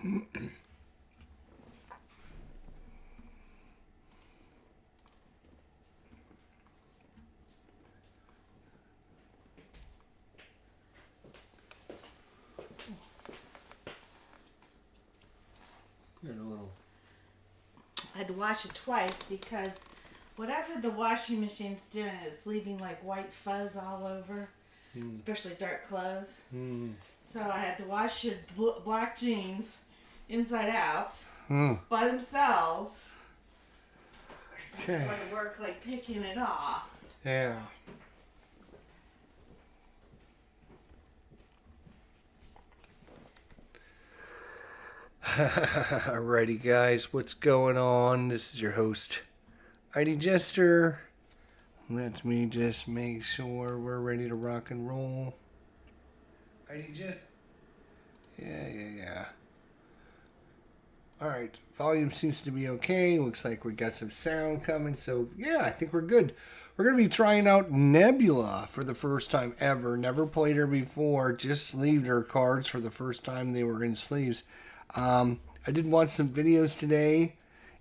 I had to wash it twice because whatever the washing machine's doing is leaving like white fuzz all over, especially dark clothes. So I had to wash your black jeans inside out by themselves. Okay. Going to work like picking it off. Yeah. Alrighty, guys, what's going on? This is your host, ID Jester. Let me just make sure we're ready to rock and roll. ID Jester. Yeah. Alright, volume seems to be okay. Looks like we got some sound coming, so yeah, I think we're good. We're going to be trying out Nebula for the first time ever. Never played her before, just sleeved her cards for the first time they were in sleeves. I did watch some videos today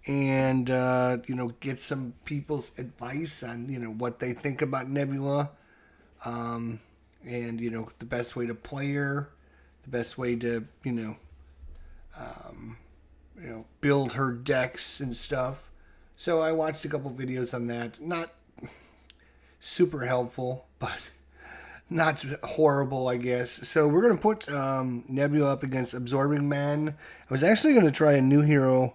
and, get some people's advice on, what they think about Nebula. And, the best way to play her, the best way to, build her decks and stuff. So I watched a couple videos on that. Not super helpful, but not horrible, I guess. So we're going to put Nebula up against Absorbing Man. I was actually going to try a new hero,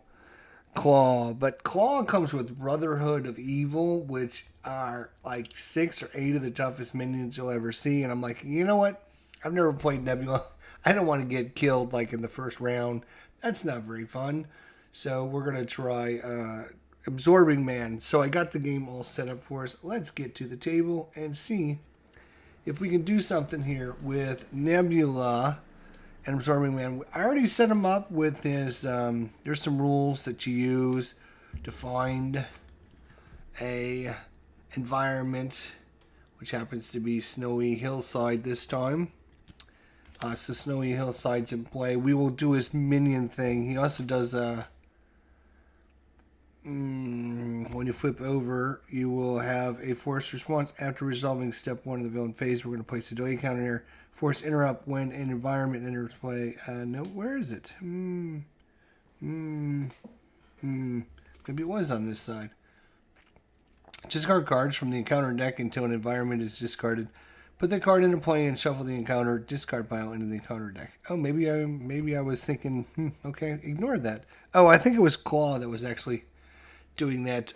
Claw, but Claw comes with Brotherhood of Evil, which are like 6 or 8 of the toughest minions you'll ever see. And I'm like, you know what? I've never played Nebula. I don't want to get killed like in the first round. That's not very fun. So we're going to try Absorbing Man. So I got the game all set up for us. Let's get to the table and see if we can do something here with Nebula and Absorbing Man. I already set him up with his, there's some rules that you use to find a environment, which happens to be Snowy Hillside this time. So Snowy Hillside's in play. We will do his minion thing. He also does when you flip over, you will have a force response after resolving step 1 of the villain phase. We're going to place a delay counter here. Force interrupt when an environment enters play. No, where is it? Maybe it was on this side. Discard cards from the encounter deck until an environment is discarded. Put the card into play and shuffle the encounter discard pile into the encounter deck. Oh, maybe I was thinking, okay, ignore that. Oh, I think it was Claw that was actually doing that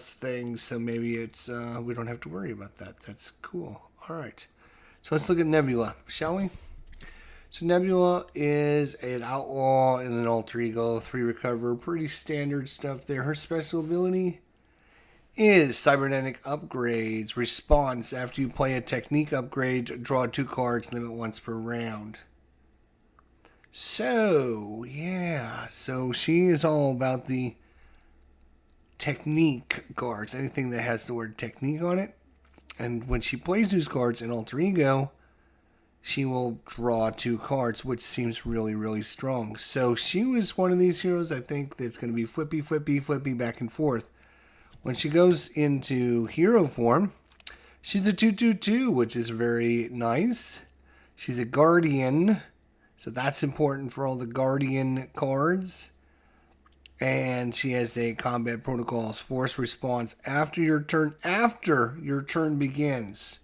thing, so maybe it's we don't have to worry about that. That's cool. All right, so let's look at Nebula, shall we? So Nebula is an outlaw and an alter ego, 3 recover, pretty standard stuff there. Her special ability is cybernetic upgrades. Response: after you play a technique upgrade, draw 2 cards, limit once per round. So yeah, so she is all about the technique cards, anything that has the word technique on it. And when she plays those cards in alter ego, she will draw 2 cards, which seems really, really strong. So she was one of these heroes, I think, that's going to be flippy back and forth. When she goes into hero form, she's a 2/2/2, which is very nice. She's a guardian, so that's important for all the guardian cards. And she has a combat protocols force response after your turn begins.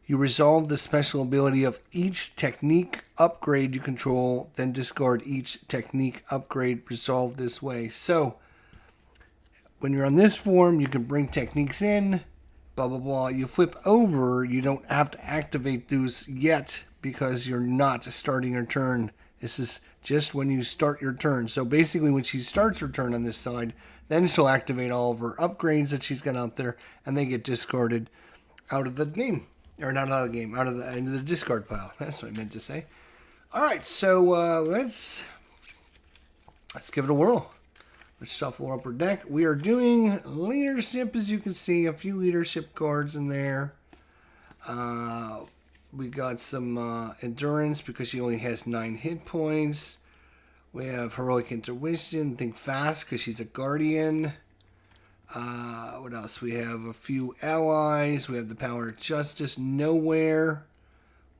You resolve the special ability of each technique upgrade you control, then discard each technique upgrade resolved this way. So when you're on this form, you can bring techniques in, blah, blah, blah. You flip over, you don't have to activate those yet because you're not starting your turn. This is just when you start your turn. So basically when she starts her turn on this side, then she'll activate all of her upgrades that she's got out there, and they get discarded out of the game. Or not out of the game, out of the end of the discard pile. That's what I meant to say. Alright, so let's give it a whirl. Let's shuffle up our deck. We are doing leadership, as you can see. A few leadership cards in there. We got some endurance because she only has 9 hit points. We have Heroic Intuition, think fast because she's a guardian. What else? We have a few allies. We have the Power of Justice, Nowhere,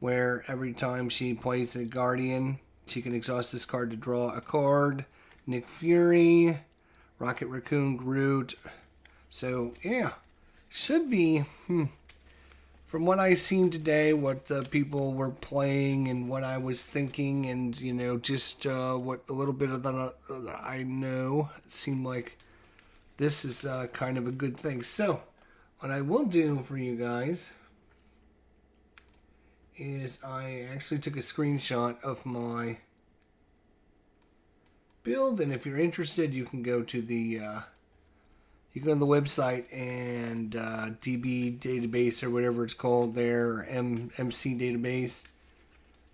where every time she plays a guardian, she can exhaust this card to draw a card. Nick Fury, Rocket Raccoon, Groot. So, yeah, should be, from what I've seen today, what the people were playing and what I was thinking and, you know, just what a little bit of that I know, it seemed like this is kind of a good thing. So, what I will do for you guys is I actually took a screenshot of my build, and if you're interested, you can go to the website and DB database or whatever it's called there, or MC database.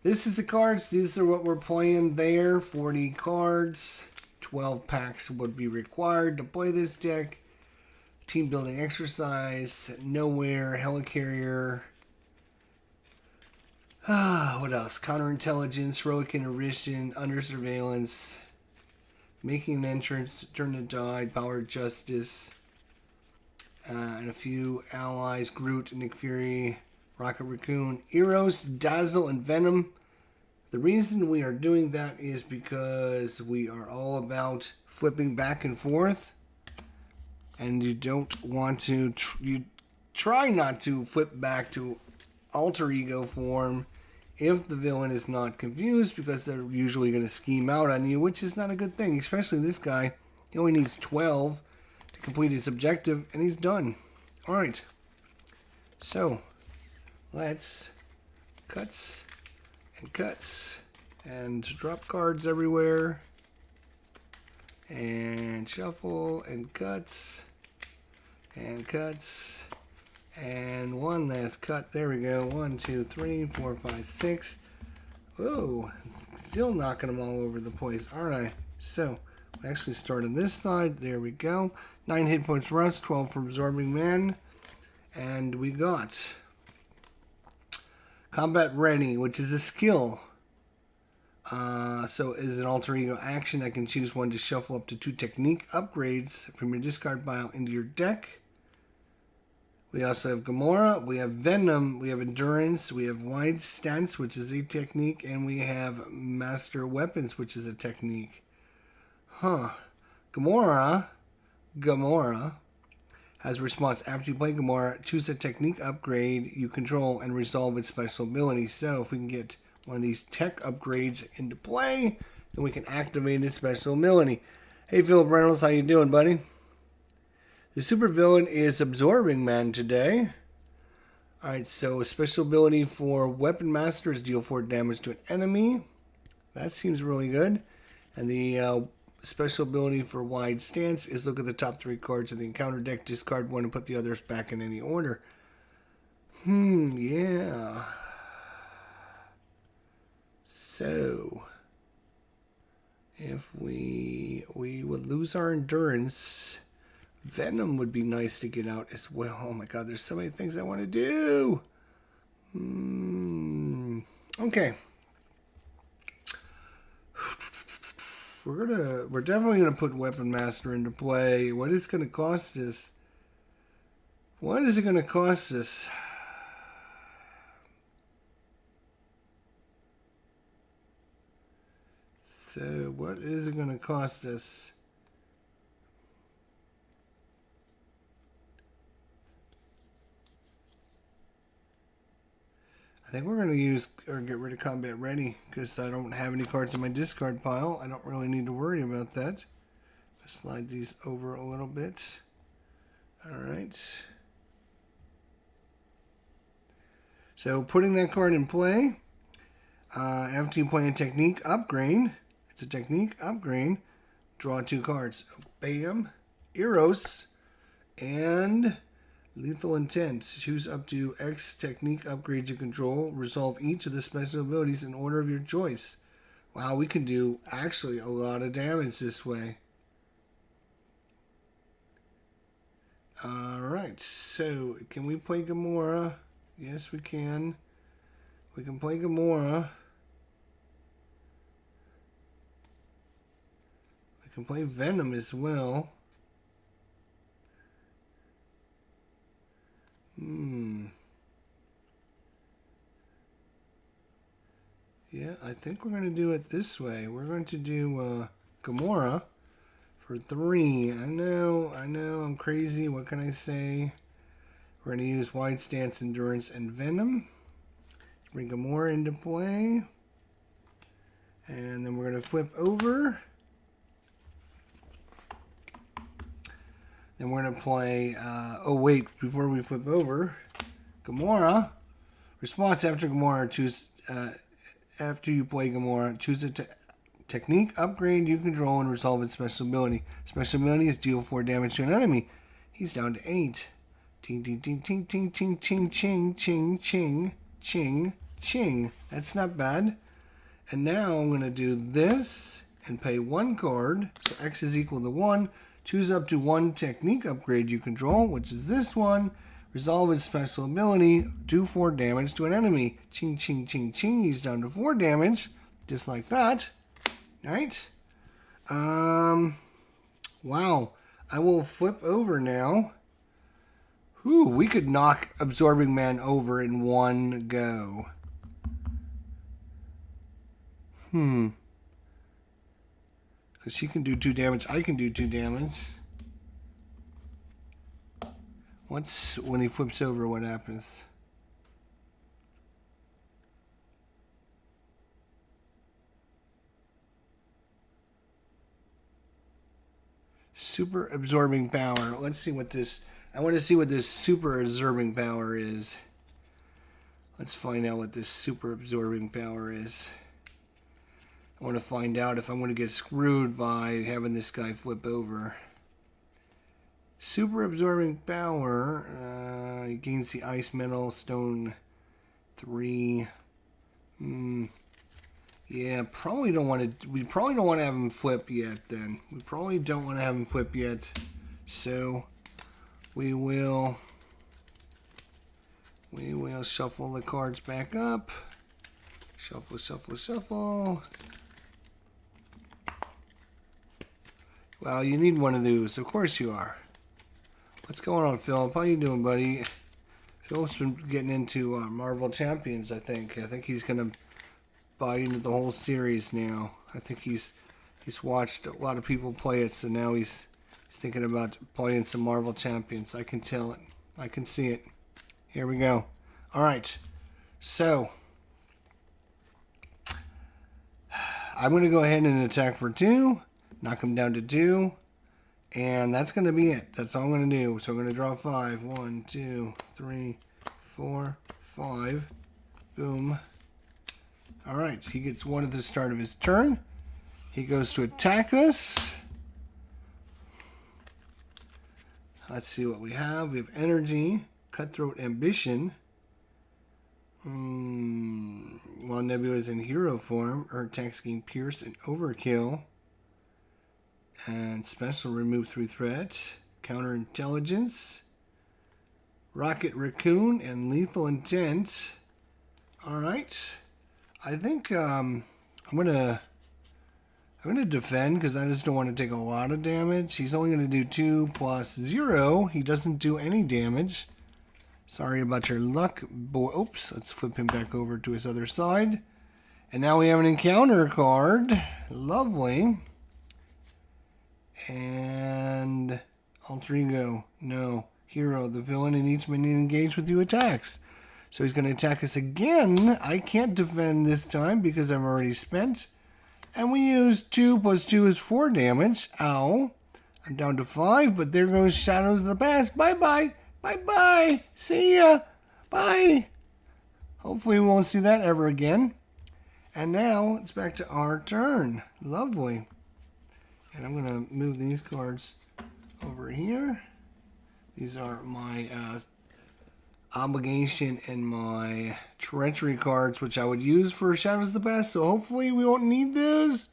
This is the cards. These are what we're playing there. 40 cards. 12 packs would be required to play this deck. Team building exercise. Nowhere. Helicarrier. What else? Counterintelligence. Heroic Intuition. Under surveillance. Making an entrance. Turn to die. Power of Justice. And a few allies. Groot, Nick Fury, Rocket Raccoon, Eros, Dazzle, and Venom. The reason we are doing that is because we are all about flipping back and forth. And you don't want to... you try not to flip back to alter ego form if the villain is not confused, because they're usually going to scheme out on you, which is not a good thing. Especially this guy. He only needs 12 to complete his objective, and he's done. Alright. So, let's cuts and drop cards everywhere, and shuffle and cuts and one last cut. There we go. 1, 2, 3, 4, 5, 6. Whoa, still knocking them all over the place. Alright, so we actually start on this side. There we go. 9 hit points for us, 12 for Absorbing Man, and we got Combat Ready, which is a skill. So as an alter ego action, I can choose one to shuffle up to 2 technique upgrades from your discard pile into your deck. We also have Gamora, we have Venom, we have Endurance, we have Wide Stance, which is a technique, and we have Master Weapons, which is a technique. Gamora has a response. After you play Gamora, choose a technique upgrade you control and resolve its special ability. So if we can get one of these tech upgrades into play, then we can activate its special ability. Hey, Philip Reynolds, how you doing, buddy? The supervillain is Absorbing Man today. Alright, so a special ability for Weapon Master is deal 4 damage to an enemy. That seems really good. And the special ability for Wide Stance is look at the top 3 cards of the encounter deck, discard one, and put the others back in any order. Yeah. So, if we would lose our endurance, Venom would be nice to get out as well. Oh my god, there's so many things I want to do. Okay. We're definitely gonna put Weapon Master into play. What is it gonna cost us? What is it gonna cost us? So what is it gonna cost us? I think we're going to use or get rid of Combat Ready because I don't have any cards in my discard pile. I don't really need to worry about that. Slide these over a little bit. Alright. So putting that card in play, after you play a technique upgrade, it's a technique upgrade, draw 2 cards. Bam, Eros, and Lethal Intent. Choose up to X technique upgrades you control. Resolve each of the special abilities in order of your choice. Wow, we can do actually a lot of damage this way. Alright, so can we play Gamora? Yes, we can. We can play Gamora. can play Venom as well. Yeah, I think we're going to do it this way. We're going to do Gamora for 3. I know, I'm crazy. What can I say? We're going to use Wide Stance, Endurance, and Venom. Bring Gamora into play. And then we're going to flip over. Then we're going to play, oh wait, before we flip over, Gamora. Response after Gamora, choose, after you play Gamora, choose a technique, upgrade you control, and resolve its special ability. Special ability is deal 4 damage to an enemy. He's down to 8. Ting, ting, ting, ting, ting, ting, ching, ching, ching, ching, ching, ching. That's not bad. And now I'm going to do this and pay 1 card. So X is equal to 1. Choose up to 1 technique upgrade you control, which is this one. Resolve its special ability. Do 4 damage to an enemy. Ching, ching, ching, ching. He's down to 4 damage. Just like that. Alright. Wow. I will flip over now. Whew, we could knock Absorbing Man over in 1 go. Because she can do 2 damage. I can do 2 damage. What's when he flips over, what happens? Super absorbing power. Let's see what this... I want to see what this super absorbing power is. Let's find out what this super absorbing power is. I want to find out if I'm going to get screwed by having this guy flip over. Super absorbing power. He gains the ice, metal, stone 3. Yeah, probably don't want to. We probably don't want to have him flip yet. Then we probably don't want to have him flip yet. So we will shuffle the cards back up. Shuffle, shuffle, shuffle. Well, you need one of those. Of course you are. What's going on, Philip? How you doing, buddy? Philip's been getting into Marvel Champions, I think. I think he's going to buy into the whole series now. I think he's watched a lot of people play it, so now he's thinking about playing some Marvel Champions. I can tell it. I can see it. Here we go. All right. So I'm going to go ahead and attack for 2. Knock him down to 2. And that's going to be it. That's all I'm going to do. So I'm going to draw 5. 1, 2, 3, 4, 5. Boom. Alright, he gets 1 at the start of his turn. He goes to attack us. Let's see what we have. We have energy, cutthroat ambition. While Nebula is in hero form, her attacks gain pierce and overkill. And special, remove 3 threat, counter intelligence, rocket raccoon, and lethal intent. All right, I think I'm gonna defend because I just don't want to take a lot of damage. He's only gonna do 2 plus 0. He doesn't do any damage. Sorry about your luck, boy. Oops, let's flip him back over to his other side. And now we have an encounter card. Lovely. And alter ego, no. Hero, the villain in each minion engaged with you attacks. So he's going to attack us again. I can't defend this time because I've already spent. And we use 2 plus 2 is 4 damage. Ow. I'm down to 5, but there goes Shadows of the Past. Bye-bye. Bye-bye. See ya. Bye. Hopefully we won't see that ever again. And now it's back to our turn. Lovely. And I'm going to move these cards over here. These are my obligation and my treachery cards, which I would use for Shadows of the Past. So hopefully we won't need those.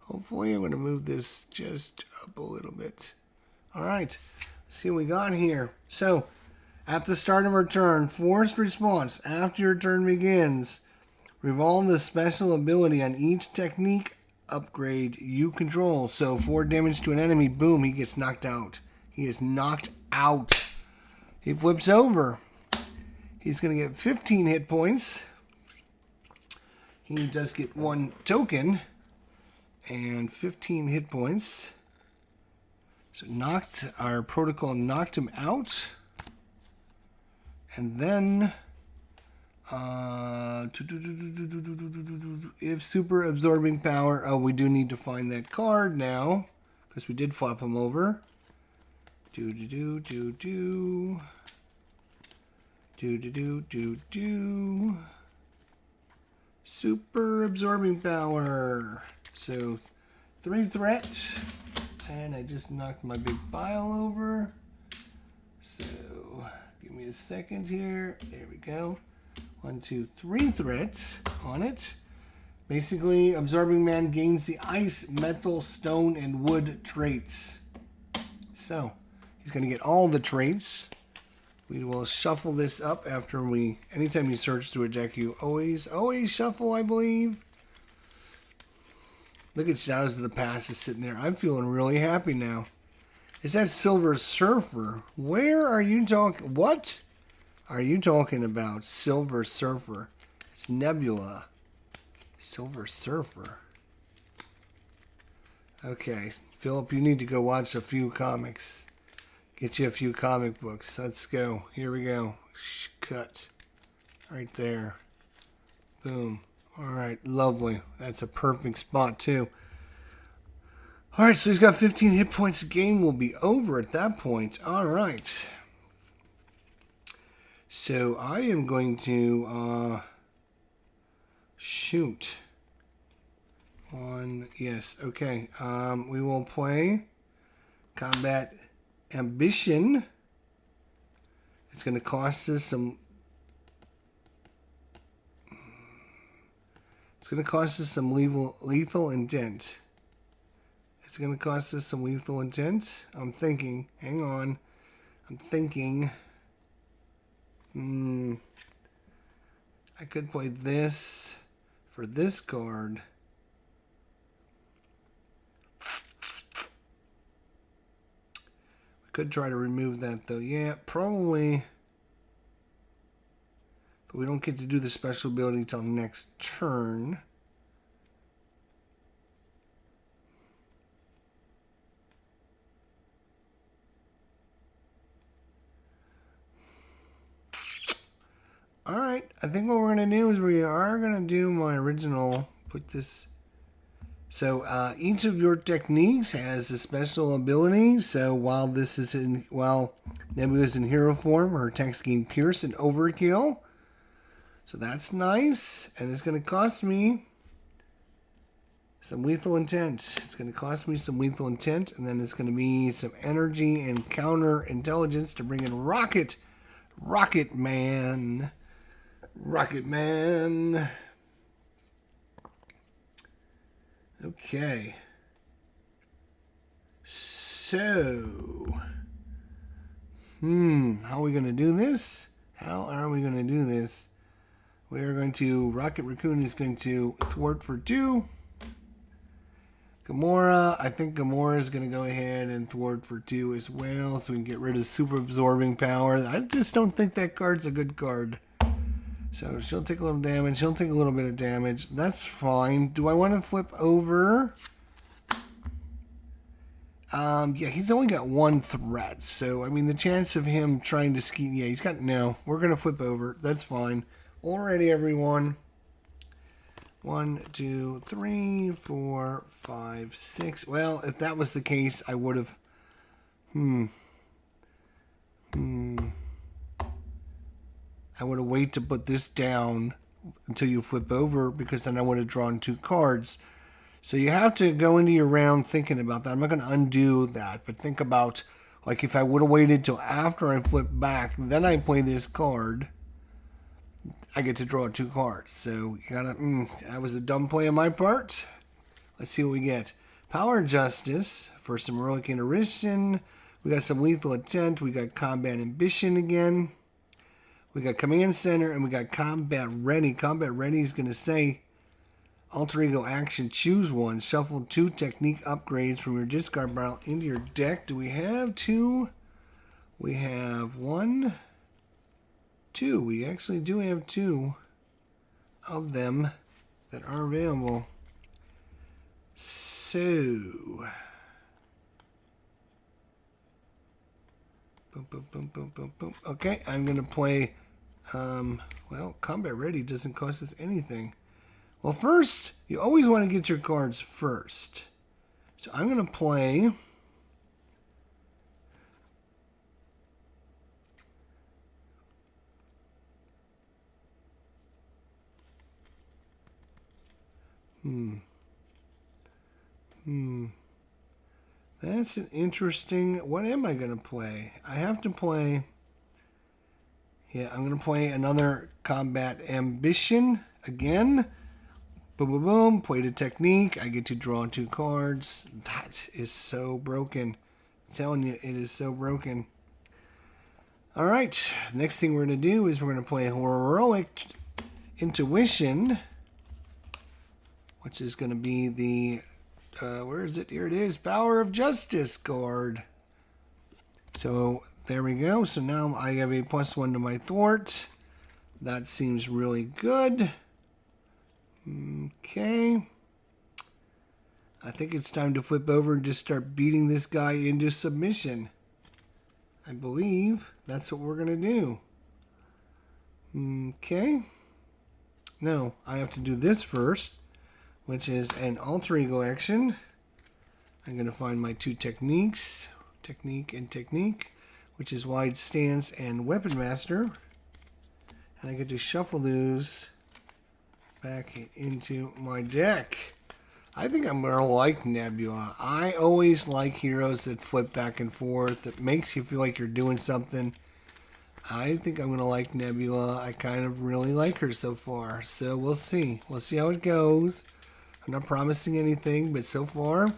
Hopefully I'm going to move this just up a little bit. All right. Let's see what we got here. So at the start of our turn, forced response. After your turn begins, revolve the special ability on each technique upgrade you control. So 4 damage to an enemy. Boom, he gets knocked out. He is knocked out. He flips over. He's going to get 15 hit points. He does get 1 token and 15 hit points. So our protocol knocked him out. And then if super absorbing power, oh, we do need to find that card now because we did flop him over. Super absorbing power. So 3 threats, and I just knocked my big pile over. So give me a second here. There we go. 1, 2, 3 threats on it. Basically, Absorbing Man gains the ice, metal, stone, and wood traits. So he's going to get all the traits. We will shuffle this up after anytime you search through a deck, you always shuffle, I believe. Look at Shadows of the Past is sitting there. I'm feeling really happy now. Is that Silver Surfer? Where are you talking? What are you talking about? Silver Surfer. It's Nebula. Silver Surfer. Okay, Philip, you need to go watch a few comics. Get you a few comic books. Let's go. Here we go. Cut. Right there. Boom. All right, lovely. That's a perfect spot, too. All right, so he's got 15 hit points. The game will be over at that point. All right. So I am going to shoot. Yes, okay. We will play Combat Ambition. It's going to cost us some... It's going to cost us some lethal intent. It's going to cost us some lethal intent. I'm thinking. Hang on. I'm thinking. I could play this for this card. We could try to remove that though. Yeah, probably. But we don't get to do the special ability till next turn. Alright, I think what we're going to do is we are going to do my original, put this, so each of your techniques has a special ability, so while Nebula is in hero form, her attacks gain Pierce and Overkill, so that's nice, and it's going to cost me some lethal intent. It's going to cost me some lethal intent, and then it's going to be some energy and counter intelligence to bring in Rocket Man. Rocket Man. Okay. So. How are we going to do this? How are we going to do this? We are going to... Rocket Raccoon is going to thwart for 2. Gamora. I think Gamora is going to go ahead and thwart for 2 as well. So we can get rid of super absorbing power. I just don't think that card's a good card. So she'll take a little damage. She'll take a little bit of damage. That's fine. Do I want to flip over? Yeah, he's only got 1 threat. So, I mean, the chance of him trying to ski... Yeah, he's got... No, we're going to flip over. That's fine. Alrighty, everyone. 1, 2, 3, 4, 5, 6. Well, if that was the case, I would have... I would have waited to put this down until you flip over, because then I would have drawn 2 cards. So you have to go into your round thinking about that. I'm not going to undo that, but think about, like, if I would have waited till after I flip back, then I play this card, I get to draw 2 cards. So you gotta, that was a dumb play on my part. Let's see what we get. Power Justice for some Heroic Intuition. We got some Lethal Intent. We got Combat Ambition again. We got Command Center, and we got Combat Ready. Combat Ready is going to say, Alter Ego action, choose one. Shuffle 2 technique upgrades from your discard pile into your deck. Do we have 2? We have 1, 2. We actually do have 2 of them that are available. So, boom, boom, boom, boom, boom, boom. Okay, I'm going to play, well, Combat Ready doesn't cost us anything. Well, first, you always want to get your cards first. So I'm going to play... That's an interesting... What am I going to play? I have to play... Yeah, I'm going to play another Combat Ambition again. Boom, boom, boom. Play the technique. I get to draw 2 cards. That is so broken. I'm telling you, it is so broken. All right. Next thing we're going to do is we're going to play Heroic Intuition, which is going to be the... where is it? Here it is. Power of Justice card. So there we go. So now I have a +1 to my thwart. That seems really good. Okay. I think it's time to flip over and just start beating this guy into submission. I believe that's what we're going to do. Okay. No, I have to do this first, which is an alter ego action. I'm going to find my 2 techniques, technique and technique, which is wide stance and weapon master. And I get to shuffle those back into my deck. I think I'm going to like Nebula. I always like heroes that flip back and forth, that makes you feel like you're doing something. I think I'm going to like Nebula. I kind of really like her so far. So we'll see. We'll see how it goes. I'm not promising anything, but so far,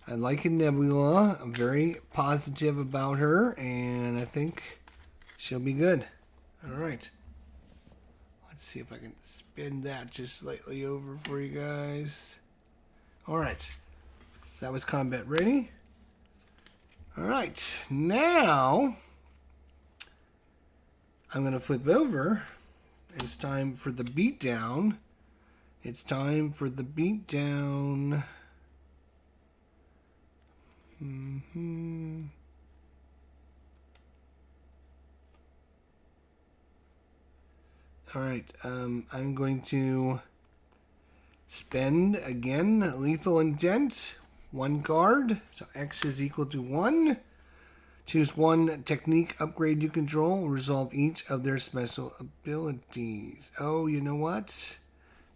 I like Nebula. I'm very positive about her, and I think she'll be good. All right. Let's see if I can spin that just slightly over for you guys. All right. So that was Combat Ready. All right. Now, I'm going to flip over. It's time for the beatdown. It's time for the beatdown. All right, I'm going to spend again Lethal Intent, 1 card, so X is equal to 1. Choose 1 technique upgrade you control, resolve each of their special abilities. Oh, you know what?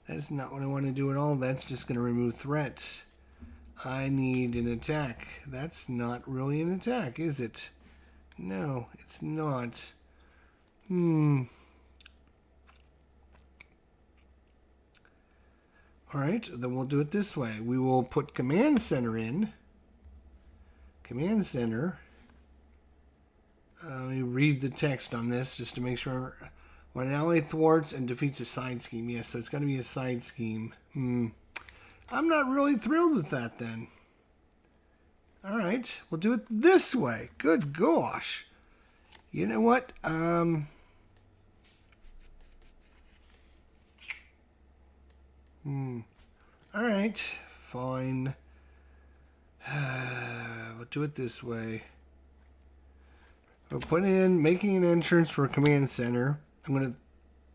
That's not what I want to do at all. That's just going to remove threats. I need an attack. That's not really an attack, is it? No, it's not. Alright, then we'll do it this way. We will put Command Center in. Command Center. Let me read the text on this just to make sure. When an ally thwarts and defeats a side scheme. Yes, so it's going to be a side scheme. I'm not really thrilled with that then. Alright, we'll do it this way. Good gosh. You know what? Alright, fine. We'll do it this way. We'll put in making an entrance for Command Center. I'm going to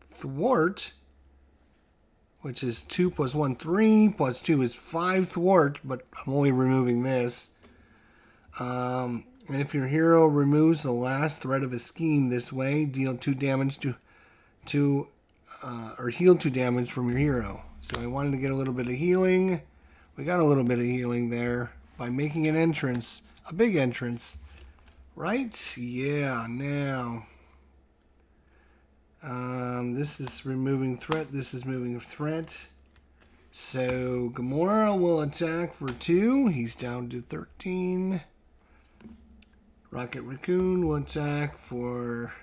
thwart, which is 2 + 1, 3, + 2 is 5 thwart, but I'm only removing this. And if your hero removes the last threat of a scheme this way, deal 2 damage or heal 2 damage from your hero. So I wanted to get a little bit of healing. We got a little bit of healing there by making an entrance, a big entrance. Right? Yeah, now. This is removing threat. This is moving threat. So Gamora will attack for 2. He's down to 13. Rocket Raccoon will attack for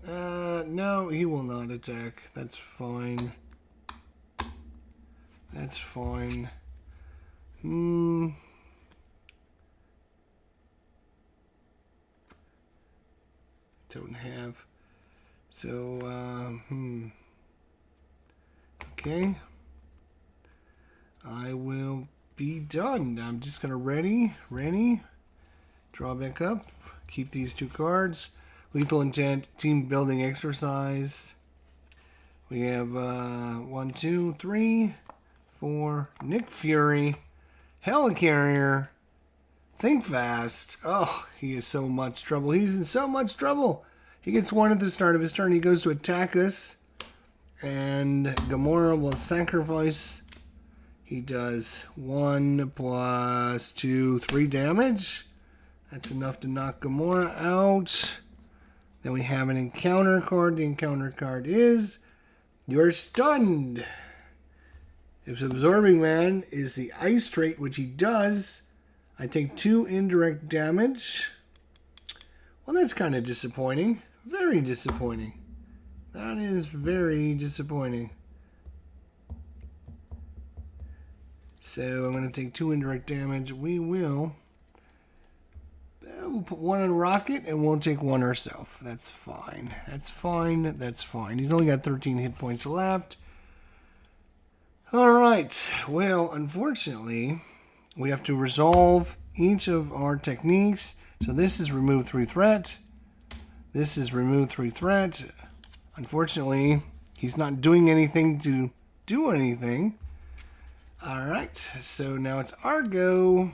No, he will not attack. That's fine. That's fine. Don't have. So, Okay. I will be done. I'm just going to ready. Draw back up. Keep these 2 cards. Lethal Intent, Team Building Exercise. We have 1, 2, 3, 4. Nick Fury. Helicarrier. Think Fast. Oh, he is so much trouble. He's in so much trouble. He gets 1 at the start of his turn. He goes to attack us. And Gamora will sacrifice. He does 1 plus 2, 3 damage. That's enough to knock Gamora out. Then we have an encounter card. The encounter card is you're stunned. If Absorbing Man is the ice trait, which he does, I take 2 indirect damage. Well, that's kind of disappointing. Very disappointing. That is very disappointing. So I'm going to take 2 indirect damage. We'll put 1 on Rocket and we'll take 1 ourselves. That's fine. That's fine. That's fine. He's only got 13 hit points left. Alright. Well, unfortunately, we have to resolve each of our techniques. So this is remove 3 threat. This is remove 3 threat. Unfortunately, he's not doing anything to do anything. Alright. So now it's our go.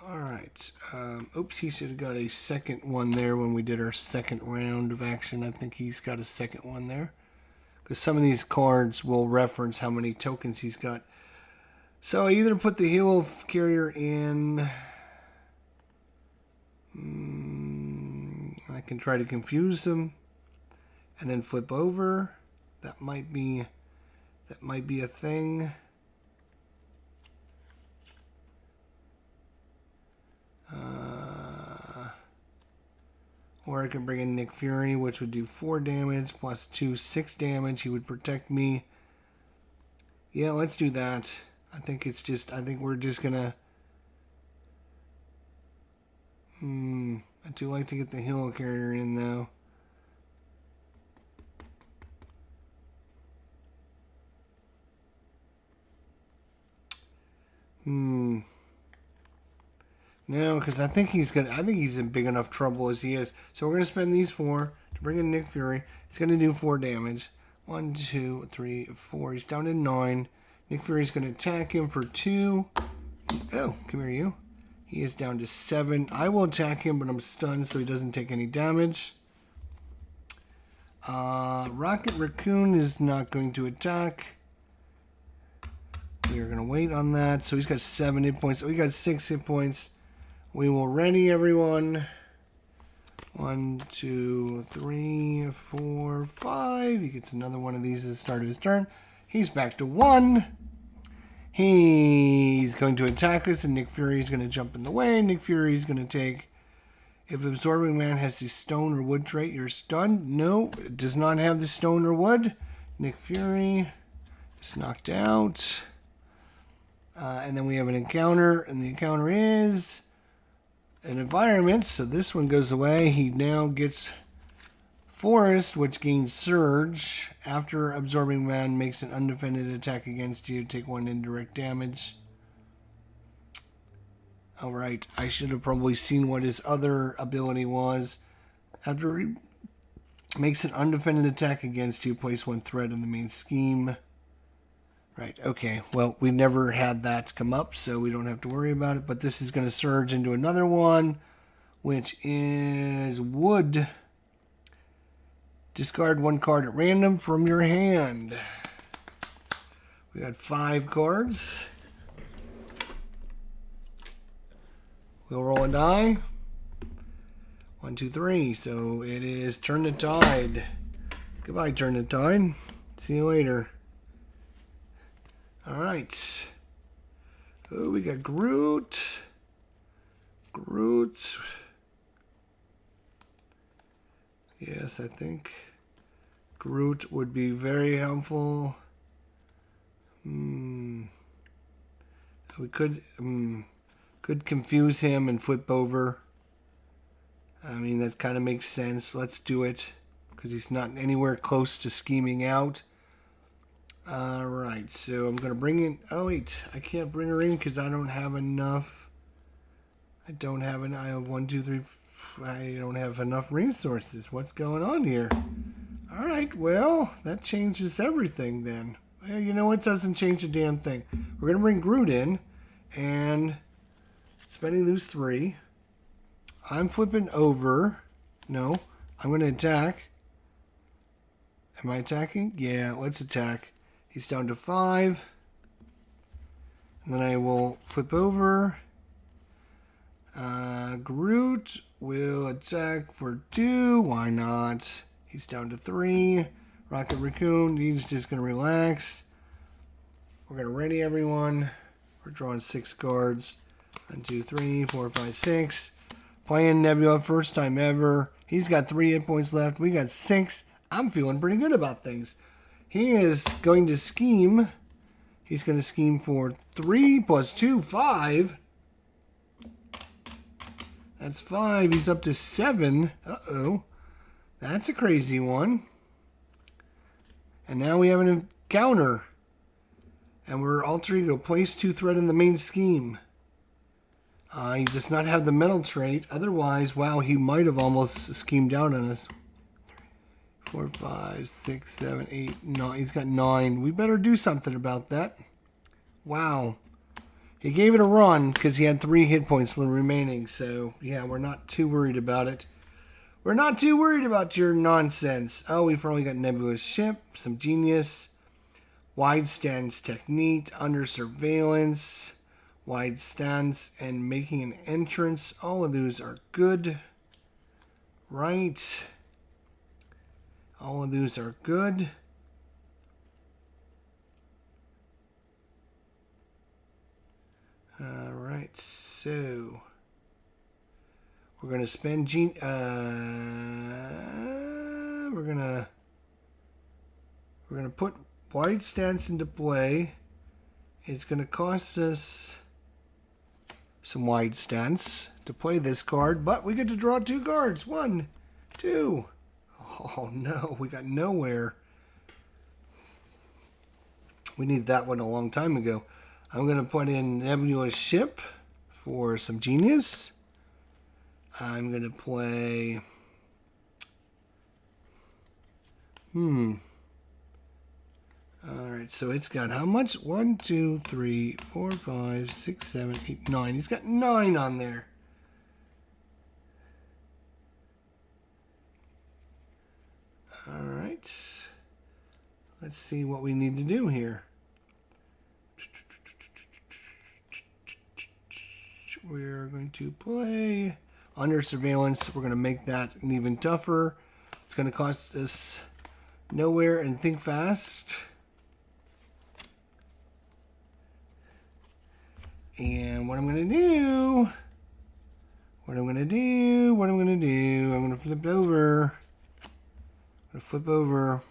Alright, oops, he should have got a second one there when we did our second round of action. I think he's got a second one there. Because some of these cards will reference how many tokens he's got. So I either put the Helicarrier in. I can try to confuse them. And then flip over. That might be a thing. Or I can bring in Nick Fury, which would do 4 damage, plus 2, 6 damage. He would protect me. Yeah, let's do that. I think we're just gonna... I do like to get the Helicarrier in, though. No, because I think he's in big enough trouble as he is. So we're gonna spend these 4 to bring in Nick Fury. He's gonna do 4 damage. 1, 2, 3, 4. He's down to 9. Nick Fury's gonna attack him for 2. Oh, come here, you. He is down to 7. I will attack him, but I'm stunned, so he doesn't take any damage. Rocket Raccoon is not going to attack. We are gonna wait on that. So he's got 7 hit points. So we got 6 hit points. We will ready, everyone. 1, 2, 3, 4, 5. He gets another one of these at the start of his turn. He's back to 1. He's going to attack us, and Nick Fury is going to jump in the way. Nick Fury is going to take... If Absorbing Man has the stone or wood trait, you're stunned. No, it does not have the stone or wood. Nick Fury is knocked out. And then we have an encounter, and the encounter is... an environment, so this one goes away. He now gets Forest, which gains Surge. After Absorbing Man makes an undefended attack against you, take 1 indirect damage. Alright, I should have probably seen what his other ability was. After he makes an undefended attack against you, place 1 threat in the main scheme. Right, okay. Well, we never had that come up, so we don't have to worry about it. But this is going to surge into another one, which is Wood. Discard 1 card at random from your hand. We got 5 cards. We'll roll a die. 1, 2, 3. So it is Turn the Tide. Goodbye, Turn the Tide. See you later. Alright. Oh, we got Groot. Groot. Yes, I think Groot would be very helpful. We could confuse him and flip over. I mean, that kind of makes sense. Let's do it because he's not anywhere close to scheming out. All right, so I'm going to bring in... Oh, wait, I can't bring her in because I don't have enough. I have 1, 2, 3... I don't have enough resources. What's going on here? All right, well, that changes everything then. Well, you know what? Doesn't change a damn thing. We're going to bring Groot in, and spending those 3. I'm flipping over. No, I'm going to attack. Am I attacking? Yeah, let's attack. He's down to 5. And then I will flip over. Groot will attack for 2. Why not? He's down to 3. Rocket Raccoon, he's just going to relax. We're going to ready everyone. We're drawing 6 cards. 1, 2, 3, 4, 5, 6. Playing Nebula, first time ever. He's got 3 hit points left. We got 6. I'm feeling pretty good about things. He is going to scheme. He's going to scheme for 3 plus 2, 5. That's 5. He's up to 7. Uh-oh. That's a crazy one. And now we have an encounter. And we're alter ego. Place 2 threat in the main scheme. He does not have the metal trait. Otherwise, wow, he might have almost schemed out on us. 4, 5, 6, 7, 8, 9. He's got 9. We better do something about that. Wow. He gave it a run because he had 3 hit points remaining. So, yeah, we're not too worried about it. We're not too worried about your nonsense. Oh, we've only got Nebula's ship, some genius, wide stance technique, under surveillance, wide stance, and making an entrance. All of those are good. Right. All of those are good. All right, so we're gonna spend we're gonna put wide stance into play. It's gonna cost us some wide stance to play this card, but we get to draw 2 cards. 1, 2. Oh no, we got nowhere. We needed that one a long time ago. I'm going to put in Nebula's ship for some genius. I'm going to play... Alright, so it's got how much? 1, 2, 3, 4, 5, 6, 7, 8, 9. He's got 9 on there. Alright. Let's see what we need to do here. We're going to play under surveillance. We're going to make that an even tougher. It's going to cost us nowhere and think fast. And what I'm going to do, I'm going to flip over.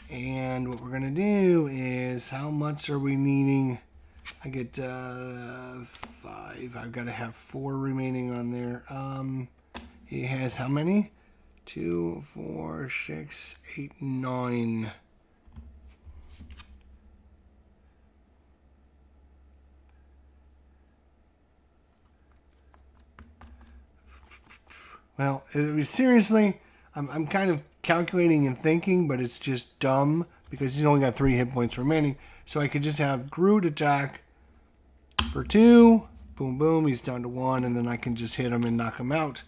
And what we're going to do is, how much are we needing? I get 5. I've got to have 4 remaining on there. He has how many? 2, 4, 6, 8, 9. Well, seriously, I'm kind of calculating and thinking, but it's just dumb because he's only got 3 hit points remaining. So I could just have Groot attack for 2. Boom, boom. He's down to 1, and then I can just hit him and knock him out.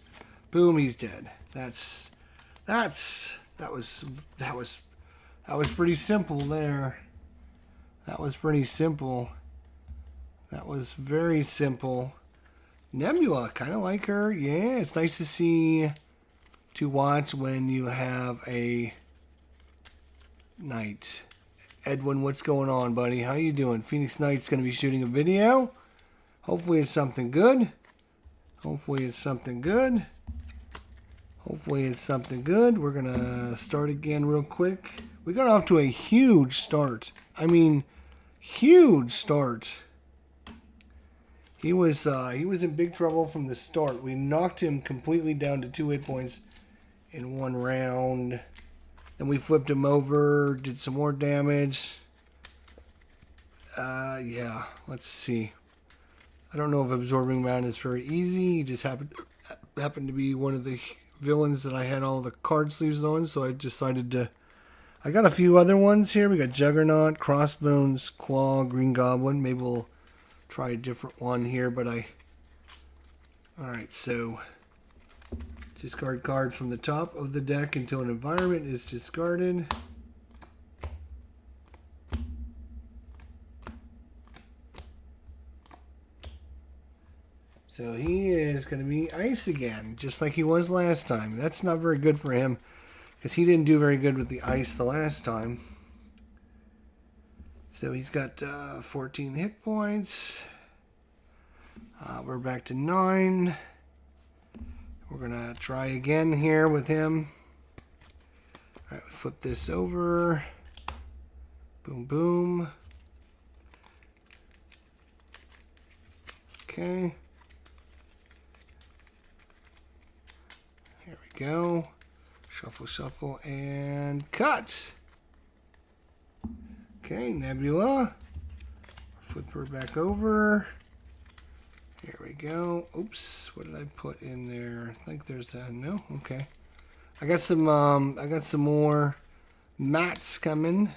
Boom, he's dead. That was pretty simple there. That was pretty simple. That was very simple. Nebula, kind of like her. Yeah, it's nice to watch when you have a knight Edwin, what's going on, buddy? How you doing? Phoenix Knight's going to be shooting a video. Hopefully it's something good. Hopefully it's something good. Hopefully it's something good. We're going to start again real quick. We got off to a huge start. I mean, huge start. He was in big trouble from the start. We knocked him completely down to 2 hit points in one round. Then we flipped him over, did some more damage. Yeah, let's see. I don't know if absorbing man is very easy. He just happened to be one of the villains that I had all the card sleeves on, so I decided to. I got a few other ones here. We got Juggernaut, Crossbones, Claw, Green Goblin. Maybe we'll try a different one here, but Alright, so discard cards from the top of the deck until an environment is discarded. So he is going to be ice again, just like he was last time. That's not very good for him, because he didn't do very good with the ice the last time. So he's got 14 hit points. We're back to 9. We're going to try again here with him. All right, we flip this over. Boom, boom. Okay. Here we go. Shuffle, shuffle, and cut. Okay, Nebula. Flip her back over. Here we go. Oops, what did I put in there? I think there's a no. Okay, I got some more mats coming.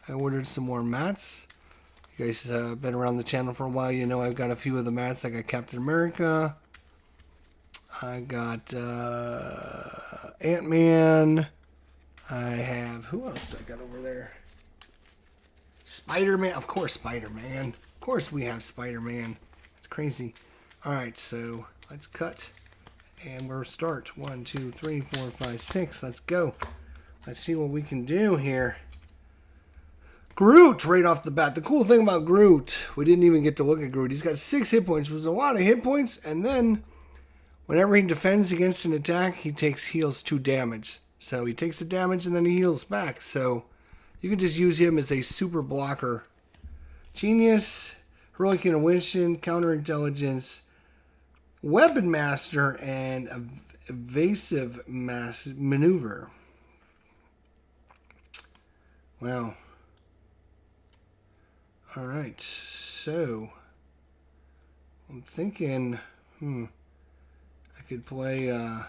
I ordered some more mats. You guys been around the channel for a while. You know I've got a few of the mats. I got Captain America. I got Ant-Man. I have, who else do I got over there? Spider-Man. Of course, Spider-Man. Of course we have Spider-Man. It's crazy. Alright, so let's cut. And we'll start. 1, 2, 3, 4, 5, 6. Let's go. Let's see what we can do here. Groot right off the bat. The cool thing about Groot, we didn't even get to look at Groot. He's got 6 hit points, which was a lot of hit points. And then, whenever he defends against an attack, he heals 2 damage. So he takes the damage and then he heals back. So you can just use him as a super blocker. Genius, heroic intuition, counterintelligence, weapon master, and evasive maneuver. Wow. All right. So I'm thinking, I could play. Well,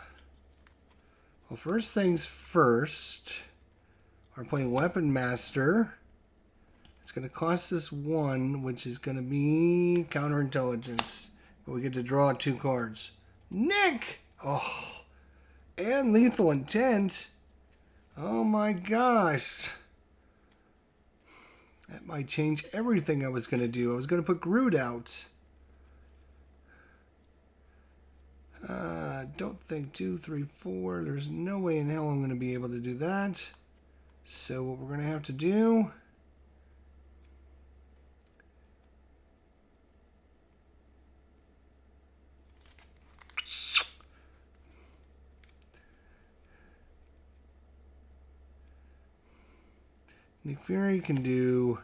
first things first. We're playing Weapon Master. It's going to cost us 1, which is going to be counterintelligence. But we get to draw 2 cards. Nick! Oh, and Lethal Intent. Oh my gosh. That might change everything I was going to do. I was going to put Groot out. Don't think 2, 3, 4. There's no way in hell I'm going to be able to do that. So what we're going to have to do... Nick Fury can do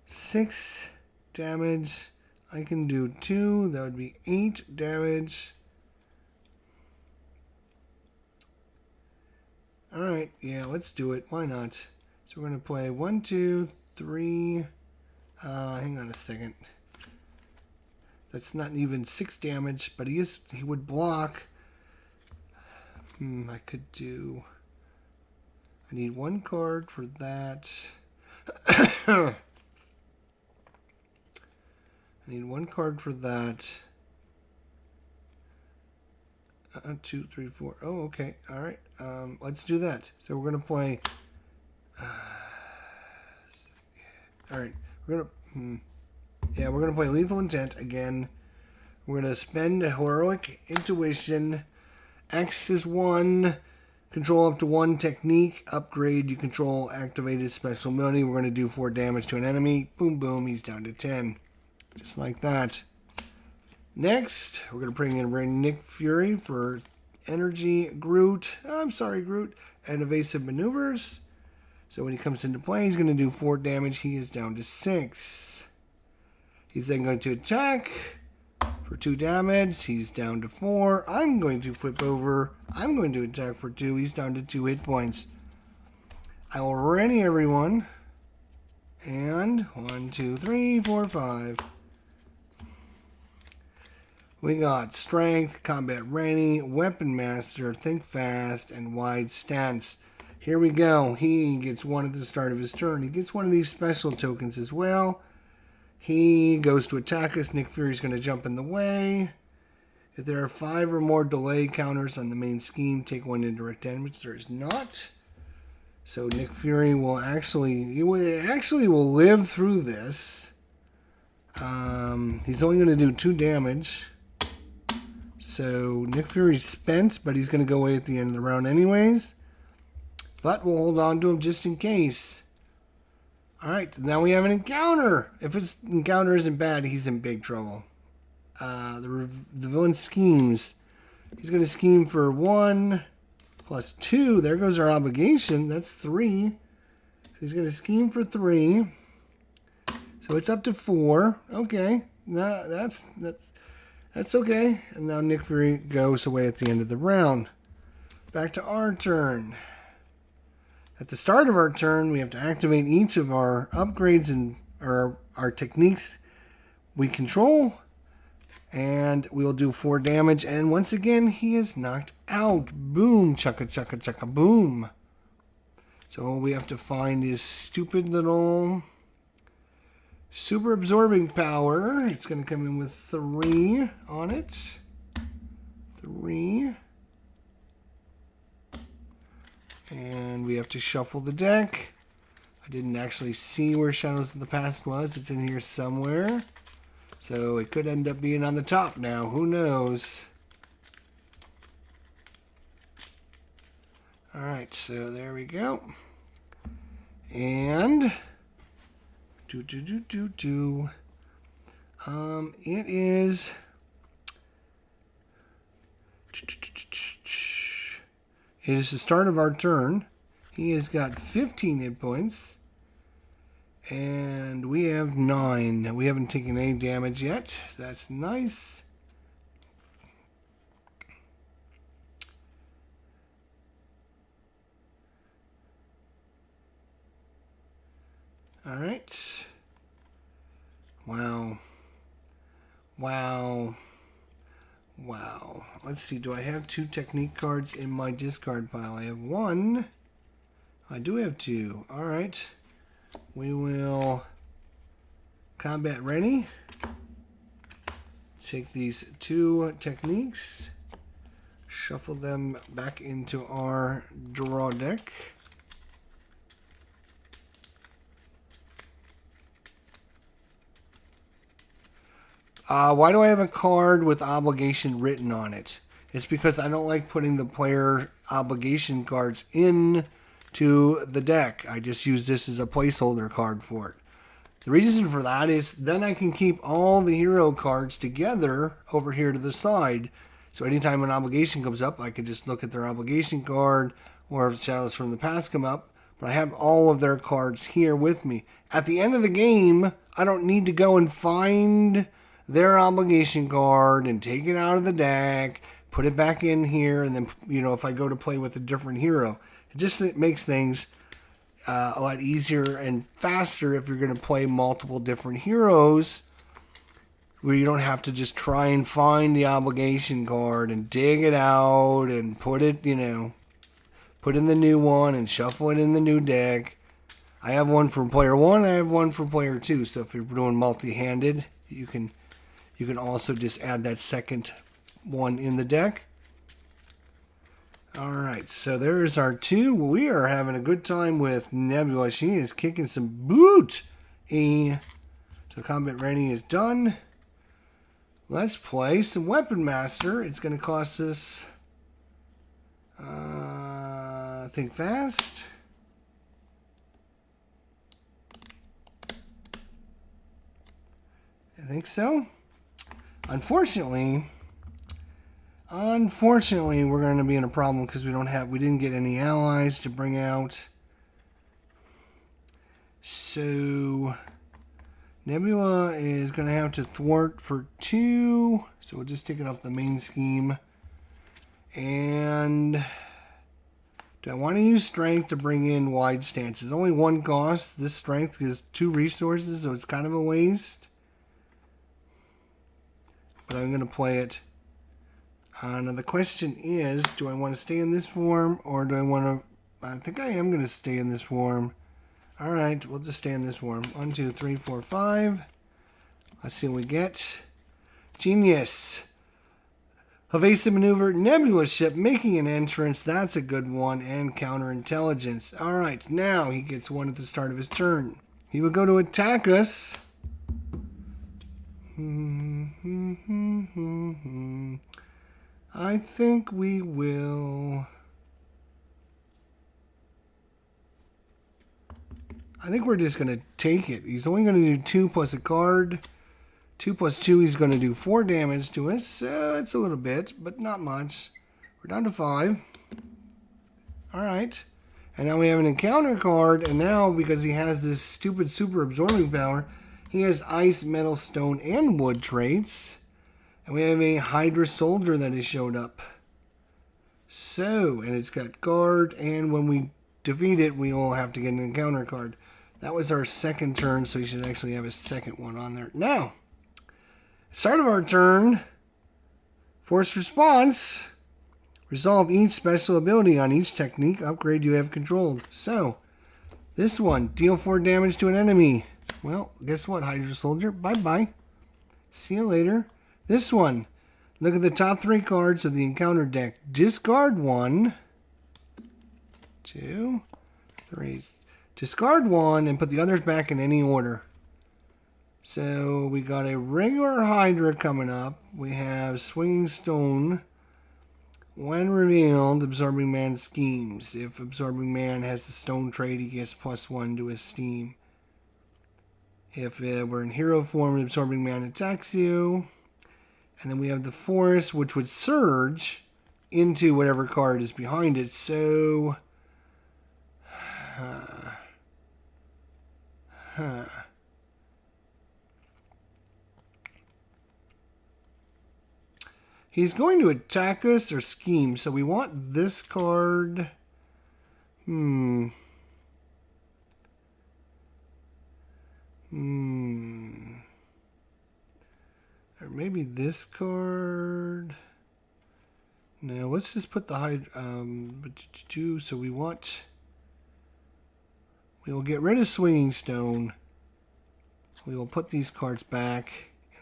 6 damage. I can do 2. That would be 8 damage. Alright, yeah, let's do it. Why not? So we're going to play 1, 2, 3. Hang on a second. That's not even 6 damage, but he would block. I could do... I need 1 card for that. I need 1 card for that. 2, 3, 4. Oh, okay. All right. Let's do that. So we're gonna play. All right. We're gonna. Yeah, we're gonna play Lethal Intent again. We're gonna spend a heroic intuition. X is 1. Control up to 1 technique. Upgrade. You control activated special ability. We're going to do 4 damage to an enemy. Boom, boom. He's down to 10. Just like that. Next, we're going to bring in Nick Fury for energy. Groot. I'm sorry, Groot. And evasive maneuvers. So when he comes into play, he's going to do 4 damage. He is down to 6. He's then going to attack for 2 damage. He's down to 4. I'm going to flip over. I'm going to attack for 2. He's down to 2 hit points. I will ready everyone. And 1, 2, 3, 4, 5. We got Strength, Combat Ready, Weapon Master, Think Fast, and Wide Stance. Here we go. He gets 1 at the start of his turn. He gets 1 of these special tokens as well. He goes to attack us. Nick Fury's going to jump in the way. If there are 5 or more delay counters on the main scheme, take 1 indirect damage. There is not. So Nick Fury will actually will live through this. He's only going to do 2 damage. So Nick Fury's spent, but he's going to go away at the end of the round anyways. But we'll hold on to him just in case. Alright, now we have an encounter. If his encounter isn't bad, he's in big trouble. The villain schemes. He's going to scheme for 1 plus 2. There goes our obligation. That's 3. So he's going to scheme for 3. So it's up to 4. Okay. No, that's okay. And now Nick Fury goes away at the end of the round. Back to our turn. At the start of our turn, we have to activate each of our upgrades and our techniques we control. And we'll do 4 damage. And once again, he is knocked out. Boom. Chugga, chugga, chugga, boom. So we have to find his stupid little super absorbing power. It's going to come in with 3 on it. 3. And we have to shuffle the deck. I didn't actually see where Shadows of the Past was. It's in here somewhere. So it could end up being on the top now. Who knows? Alright, so there we go. And it is the start of our turn. He has got 15 hit points. And we have 9. We haven't taken any damage yet. So that's nice. Alright. Wow. Wow. Wow. Let's see. Do I have 2 technique cards in my discard pile? I have 1. I do have 2. Alright. We will combat ready. Take these 2 techniques. Shuffle them back into our draw deck. Why do I have a card with obligation written on it? It's because I don't like putting the player obligation cards in to the deck. I just use this as a placeholder card for it. The reason for that is then I can keep all the hero cards together over here to the side. So anytime an obligation comes up, I can just look at their obligation card, or if Shadows from the Past come up. But I have all of their cards here with me. At the end of the game, I don't need to go and find their obligation card and take it out of the deck, put it back in here, and then, if I go to play with a different hero, it makes things a lot easier and faster if you're going to play multiple different heroes, where you don't have to just try and find the obligation card and dig it out and put it, put in the new one and shuffle it in the new deck. I have one for player 1, I have one for player 2, so if you're doing multi-handed, you can also just add that second one in the deck. Alright, so there's our 2. We are having a good time with Nebula. She is kicking some boot. So combat ready is done. Let's play some Weapon Master. It's going to cost us think fast. I think so. Unfortunately, we're going to be in a problem because we didn't get any allies to bring out. So Nebula is going to have to thwart for 2. So we'll just take it off the main scheme. And do I want to use strength to bring in wide stances? Only 1 cost. This strength is 2 resources, so it's kind of a waste. But I'm going to play it. Now the question is, do I want to stay in this form, or do I want to... I think I am going to stay in this form. Alright, we'll just stay in this form. 1, 2, 3, 4, 5. Let's see what we get. Genius. Evasive maneuver, Nebula ship making an entrance. That's a good one. And counterintelligence. Alright, now he gets 1 at the start of his turn. He will go to attack us. I think we will... I think we're just going to take it. He's only going to do 2 plus a card. 2 plus 2, he's going to do 4 damage to us. So it's a little bit, but not much. We're down to 5. Alright. And now we have an encounter card. And now, because he has this stupid super absorbing power, he has ice, metal, stone, and wood traits. And we have a Hydra soldier that has showed up. So, and it's got guard. And when we defeat it, we will have to get an encounter card. That was our second turn, so we should actually have a second one on there. Now, start of our turn, force response, resolve each special ability on each technique upgrade you have controlled. So, this one, deal 4 damage to an enemy. Well, guess what, Hydra Soldier? Bye-bye. See you later. This one, look at the top 3 cards of the encounter deck. Discard 1, 2, 3. Discard 1 and put the others back in any order. So we got a regular Hydra coming up. We have Swinging Stone. When revealed, Absorbing Man schemes. If Absorbing Man has the stone trait, he gets +1 to his steam. If we're in hero form, Absorbing Man attacks you. And then we have the Force, which would surge into whatever card is behind it. So... He's going to attack us or scheme, so we want this card. Or maybe this card. No, let's just put the hide. So we want. We will get rid of Swinging Stone. We will put these cards back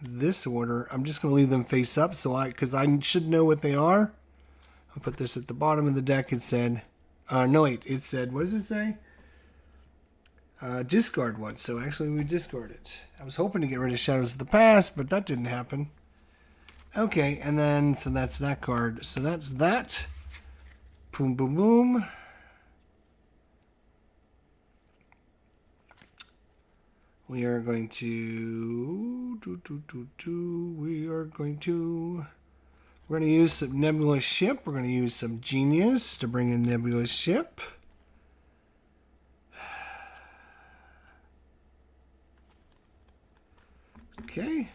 in this order. I'm just going to leave them face up, because I should know what they are. I'll put this at the bottom of the deck. It said, no wait, it said, what does it say? Discard 1. So actually, we discard it. I was hoping to get rid of Shadows of the Past, but that didn't happen. Okay, and then so that's that card. So that's that. Boom, boom, boom. We are going to we're going to use some Nebula ship. We're going to use some Genius to bring in Nebula ship. Okay.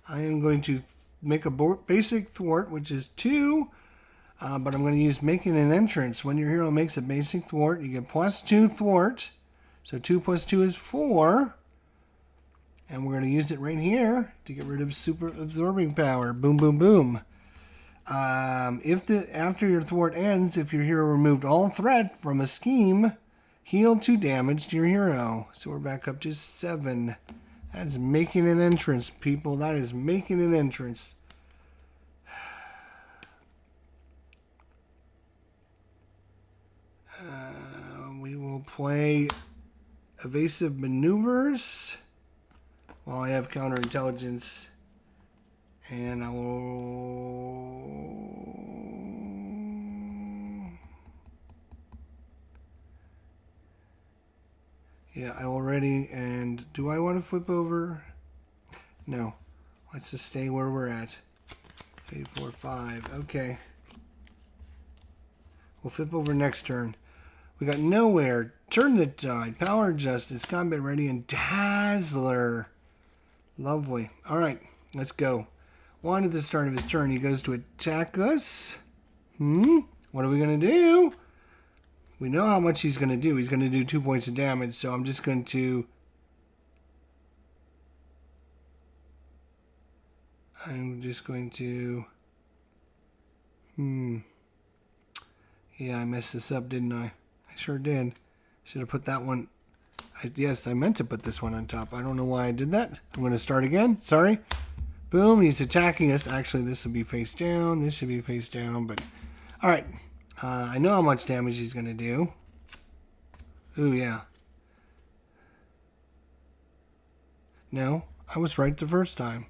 I am going to make a basic thwart, which is 2. But I'm going to use making an entrance. When your hero makes a basic thwart, you get +2 thwart. So 2 plus 2 is 4. And we're going to use it right here to get rid of super absorbing power. Boom, boom, boom. After your thwart ends, if your hero removed all threat from a scheme, heal 2 damage to your hero. So we're back up to 7. That's making an entrance, people. That is making an entrance. We will play evasive maneuvers while I have counterintelligence, and I will Yeah, I already. And do I want to flip over? No. Let's just stay where we're at. 8, 4, 5. Okay. We'll flip over next turn. We got Nowhere, Turn the Tide, Power Justice, Combat Ready, and Dazzler. Lovely. All right, let's go. 1 at the start of his turn. He goes to attack us. What are we going to do? We know how much he's going to do. He's going to do 2 points of damage, so I'm just going to... Yeah, I messed this up, didn't I? I sure did. Should have put that one... Yes, I meant to put this one on top. I don't know why I did that. I'm going to start again. Sorry. Boom, he's attacking us. Actually, this will be face down. This should be face down, but... Alright. I know how much damage he's going to do. Ooh, yeah. No, I was right the first time.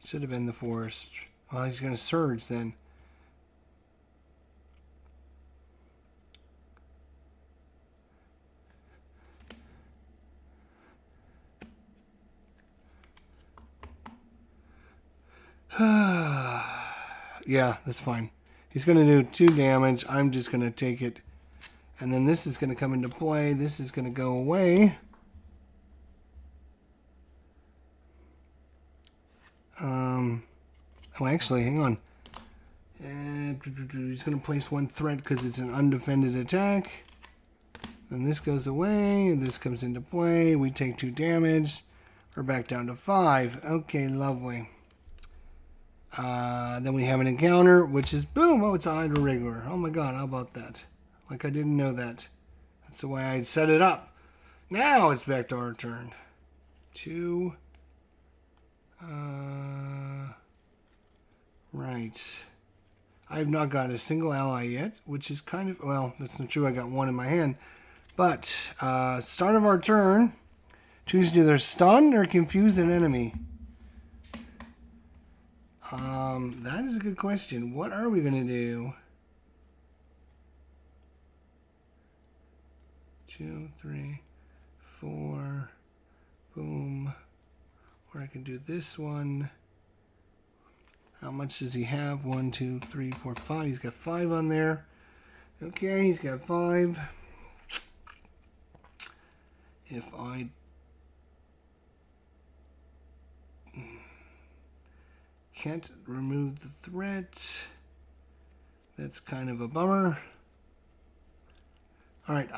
Should have been the forest. Well, he's going to surge then. Yeah, that's fine. He's going to do 2 damage. I'm just going to take it. And then this is going to come into play. This is going to go away. Oh, actually, hang on. He's going to place 1 threat because it's an undefended attack. Then this goes away. And this comes into play. We take 2 damage. We're back down to 5. Okay, lovely. Then we have an encounter, which is boom. Oh, it's a Hydra Regular. Oh my god, how about that? Like I didn't know that. That's the way I set it up. Now it's back to our turn. 2. Right. I have not got a single ally yet, which is kind of, well, that's not true. I got 1 in my hand. But, start of our turn. Choose to either stun or confuse an enemy. That is a good question. What are we going to do? 2, 3, 4. Boom. Or I can do this one. How much does he have? 1, 2, 3, 4, 5. He's got 5 on there. Okay, he's got 5. If I can't remove the threat, that's kind of a bummer. Alright,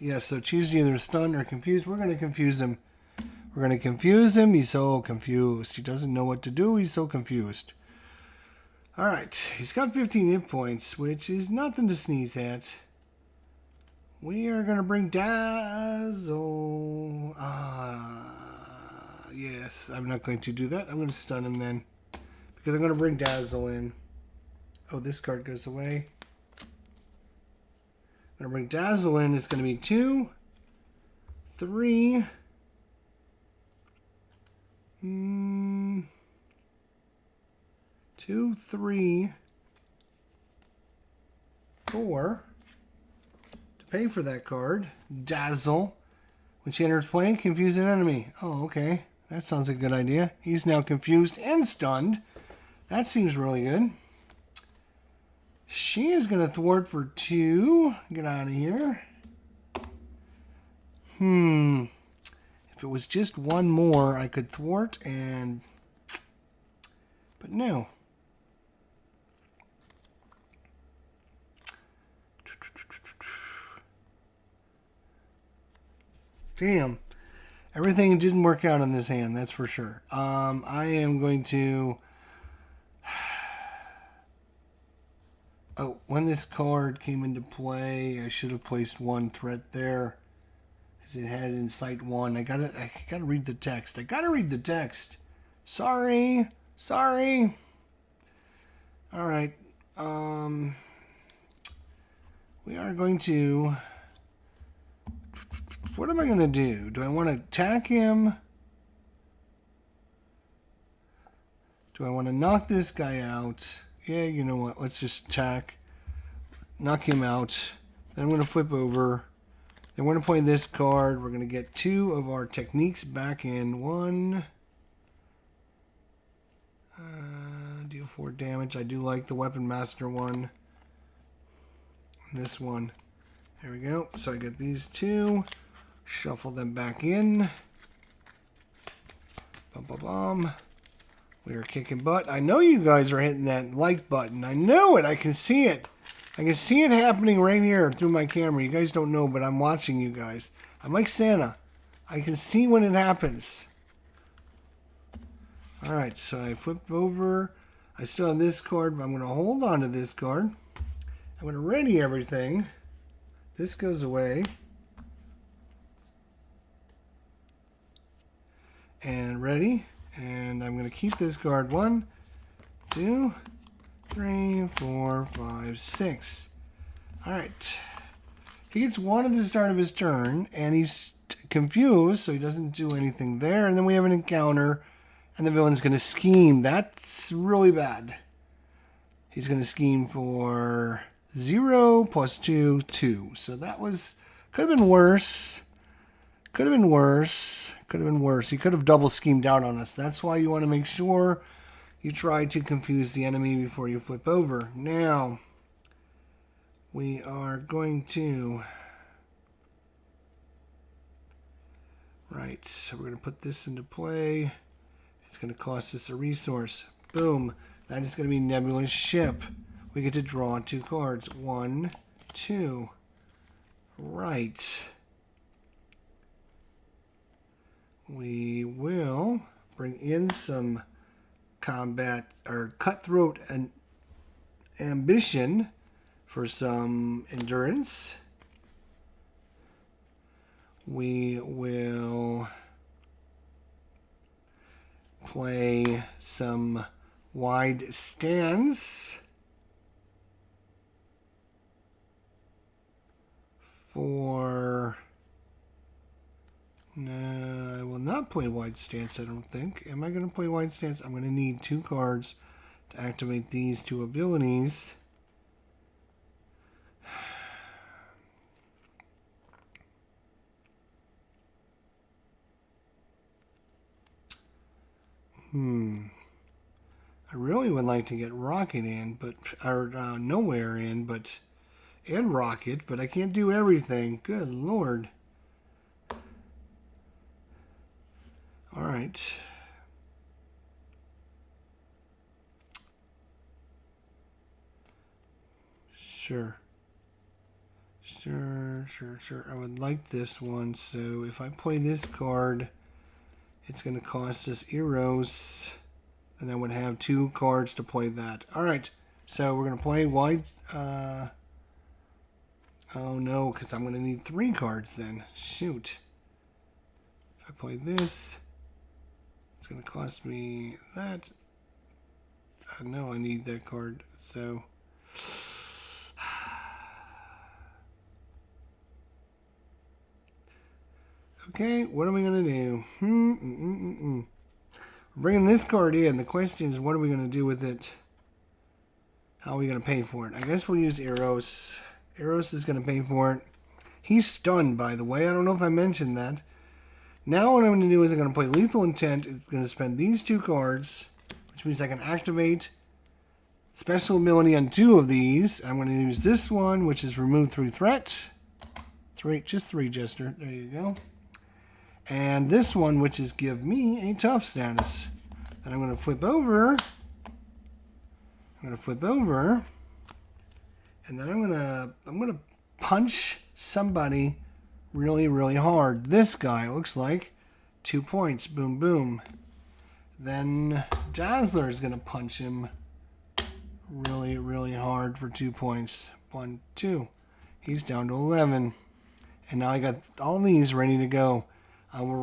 yeah, so choose to either stun or confuse. We're going to confuse him. We're going to confuse him. He's so confused. He doesn't know what to do. He's so confused. Alright, he's got 15 hit points, which is nothing to sneeze at. We are going to bring Dazzle. Yes, I'm not going to do that. I'm going to stun him then. Because I'm going to bring Dazzle in. Oh, this card goes away. I'm going to bring Dazzle in. It's going to be 2, 3. 2, 3, 4. To pay for that card, Dazzle. When she enters play, confuse an enemy. Oh, okay. That sounds like a good idea. He's now confused and stunned. That seems really good. She is going to thwart for 2. Get out of here. If it was just 1 more, I could thwart and... But no. Damn. Everything didn't work out on this hand, that's for sure. I am going to... Oh, when this card came into play, I should have placed 1 threat there. Because it had Insight 1. I gotta read the text. I gotta read the text. Sorry. Alright. We are going to... What am I going to do? Do I want to attack him? Do I want to knock this guy out? Yeah, you know what? Let's just attack. Knock him out. Then I'm going to flip over. Then we're going to play this card. We're going to get 2 of our techniques back in. 1. Deal 4 damage. I do like the Weapon Master one. And this one. There we go. So I get these 2. Shuffle them back in. Bum, bum, bum. We are kicking butt. I know you guys are hitting that like button. I know it. I can see it. I can see it happening right here through my camera. You guys don't know, but I'm watching you guys. I'm like Santa. I can see when it happens. Alright, so I flipped over. I still have this card, but I'm going to hold on to this card. I'm going to ready everything. This goes away. And ready. And I'm going to keep this card. 1, 2, 3, 4, 5, 6. Alright. He gets 1 at the start of his turn, and he's confused, so he doesn't do anything there. And then we have an encounter, and the villain's going to scheme. That's really bad. He's going to scheme for 0 plus 2, 2. So that was, could have been worse. Could have been worse. Could have been worse. He could have double schemed out on us. That's why you want to make sure you try to confuse the enemy before you flip over. Now, we are going to... Right, so we're going to put this into play. It's going to cost us a resource. Boom. That is going to be Nebula's ship. We get to draw 2 cards. 1, 2. Right. We will bring in some combat or cutthroat and ambition for some endurance. We will play some wide stance for... No, I will not play wide stance, I don't think. Am I going to play wide stance? I'm going to need 2 cards to activate these 2 abilities. I really would like to get Rocket in, but Nowhere in, but and Rocket, but I can't do everything. Good Lord. All right. Sure. I would like this one, so if I play this card, it's going to cost us Eros. Then I would have 2 cards to play that. Alright, so we're going to play wide... oh no, because I'm going to need 3 cards then. Shoot. If I play this, it's going to cost me that. I know I need that card, so... Okay, what are we going to do? We're bringing this card in. The question is, what are we going to do with it? How are we going to pay for it? I guess we'll use Eros. Eros is going to pay for it. He's stunned, by the way. I don't know if I mentioned that. Now what I'm going to do is I'm going to play Lethal Intent. It's going to spend these 2 cards, which means I can activate special ability on 2 of these. I'm going to use this one, which is remove 3 threat. Just 3, Jester. There you go. And this one, which is give me a tough status. Then I'm going to flip over. And then I'm going to punch somebody really, really hard. This guy looks like 2 points. Boom, boom. Then Dazzler is going to punch him really, really hard for 2 points. 1, 2. He's down to 11. And now I got all these ready to go. I will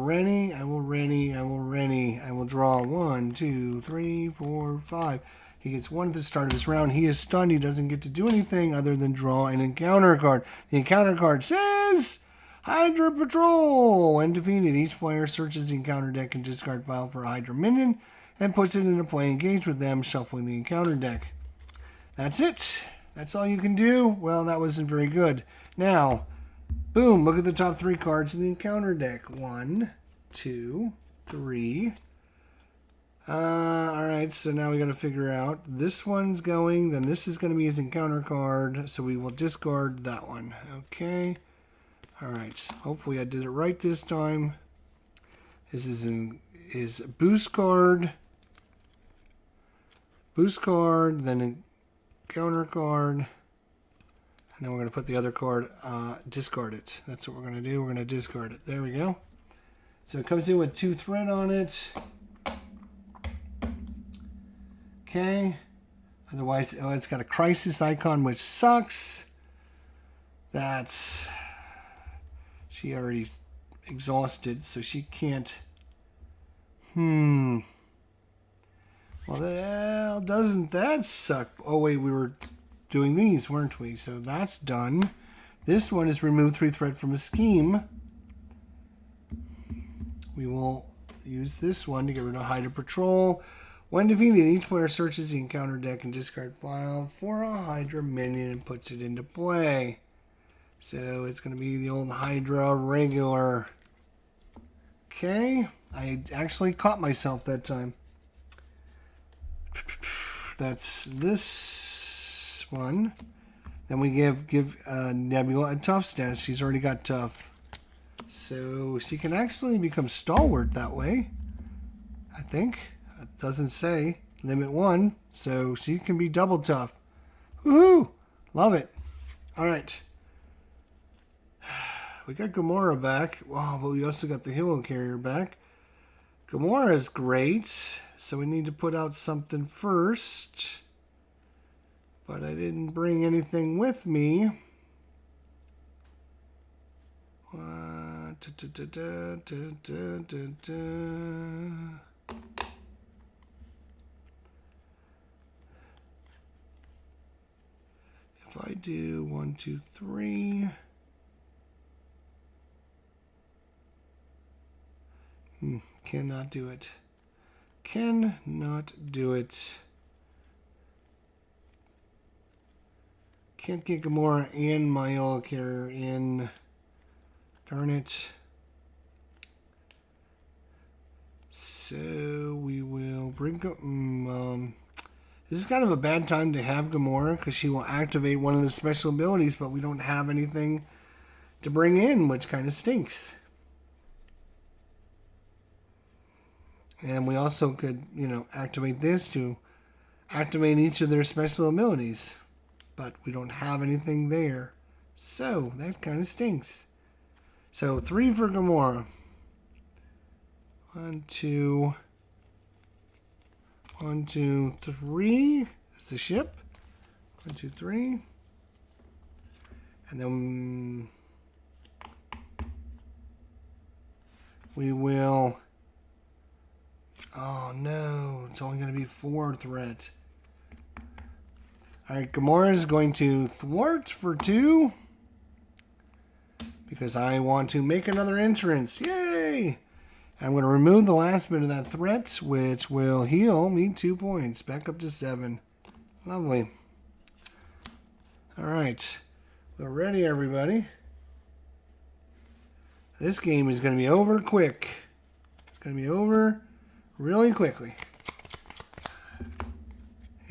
draw 1, 2, 3, 4, 5. He gets 1 at the start of this round. He is stunned. He doesn't get to do anything other than draw an encounter card. The encounter card says Hydra Patrol. When defeated, each player searches the encounter deck and discard pile for a Hydra minion and puts it into play. Engage with them, shuffling the encounter deck. That's it. That's all you can do. Well, that wasn't very good. Now, boom, look at the top 3 cards in the encounter deck. 1, 2, 3. Alright, so now we got to figure out. This one's going, then this is going to be his encounter card, so we will discard that one. Okay. Alright, hopefully I did it right this time. This is his boost card. Boost card, then a counter card. And then we're going to put the other card, discard it. That's what we're going to do. We're going to discard it. There we go. So it comes in with 2 thread on it. Okay. Otherwise, oh, it's got a crisis icon, which sucks. That's... She already exhausted, so she can't... Well, doesn't that suck? Oh, wait, we were doing these, weren't we? So that's done. This one is remove 3 thread from a scheme. We will use this one to get rid of Hydra Patrol. When defeated, each player searches the encounter deck and discard pile for a Hydra minion and puts it into play. So it's going to be the old Hydra regular. Okay. I actually caught myself that time. That's this one. Then we give Nebula a tough status. She's already got tough. So she can actually become stalwart that way. I think. It doesn't say. Limit 1. So she can be double tough. Woohoo! Love it. Alright. We got Gamora back. Wow, but we also got the Halo Carrier back. Gamora is great. So we need to put out something first. But I didn't bring anything with me. If I do 1, 2, 3. Cannot do it. Cannot do it. Can't get Gamora and my Yellow Carrier in. Darn it. So we will bring... this is kind of a bad time to have Gamora because she will activate one of the special abilities, but we don't have anything to bring in, which kind of stinks. And we also could, activate this to activate each of their special abilities. But we don't have anything there. So, that kind of stinks. So, 3 for Gamora. 1, 2. 1, 2, 3. That's the ship. 1, 2, 3. And then we will... Oh no, it's only going to be 4 threat. Alright, Gamora is going to thwart for 2. Because I want to make another entrance. Yay! I'm going to remove the last bit of that threat, which will heal me 2 points. Back up to 7. Lovely. Alright. We're ready, everybody. This game is going to be over quick. It's going to be over really quickly.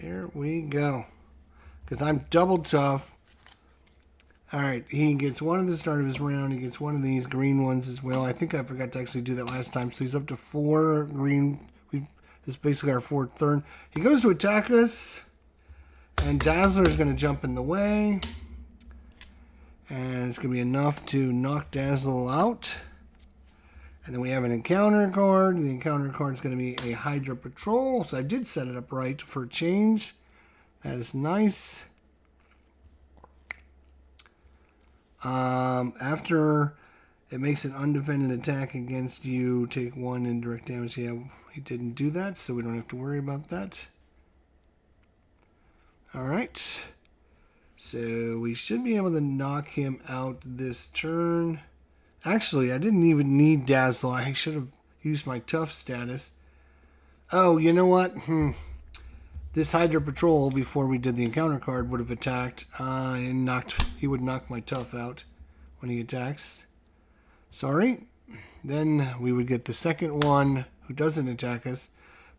Here we go. Because I'm double tough. Alright, he gets one at the start of his round. He gets one of these green ones as well. I think I forgot to actually do that last time. So he's up to 4 green. This is basically our 4th turn. He goes to attack us. And Dazzler is going to jump in the way. And it's going to be enough to knock Dazzler out. And then we have an encounter card. The encounter card is going to be a Hydra Patrol. So I did set it up right for a change. That is nice. After it makes an undefended attack against you, take 1 indirect damage. Yeah, he didn't do that, so we don't have to worry about that. Alright. So we should be able to knock him out this turn. Actually, I didn't even need Dazzle. I should have used my tough status. Oh, you know what? this Hydra Patrol, before we did the encounter card, would have attacked and he would knock my Tough out when he attacks. Sorry. Then we would get the second one who doesn't attack us,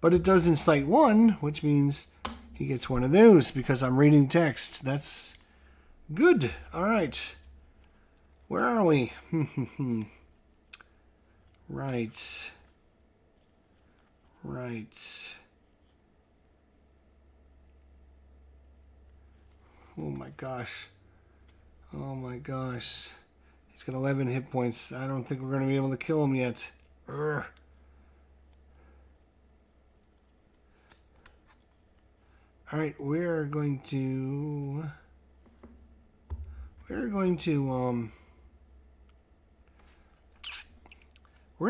but it does incite 1, which means he gets one of those because I'm reading text. That's good. All right. Where are we? Right. Oh my gosh. He's got 11 hit points. I don't think we're going to be able to kill him yet. Urgh. All right, we're going to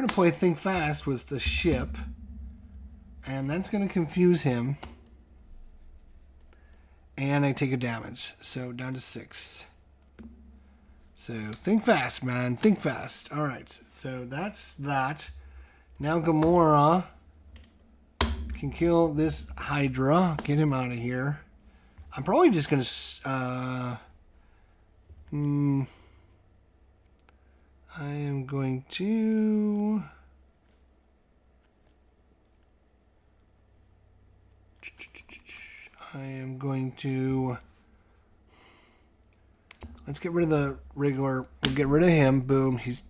play Think Fast with the ship, and that's going to confuse him. And I take a damage, so down to 6. So think fast, man. Think fast. All right, so that's that. Now Gamora can kill this Hydra. Get him out of here. I'm probably just going to... I am going to... Let's get rid of the regular. We'll get rid of him. Boom. And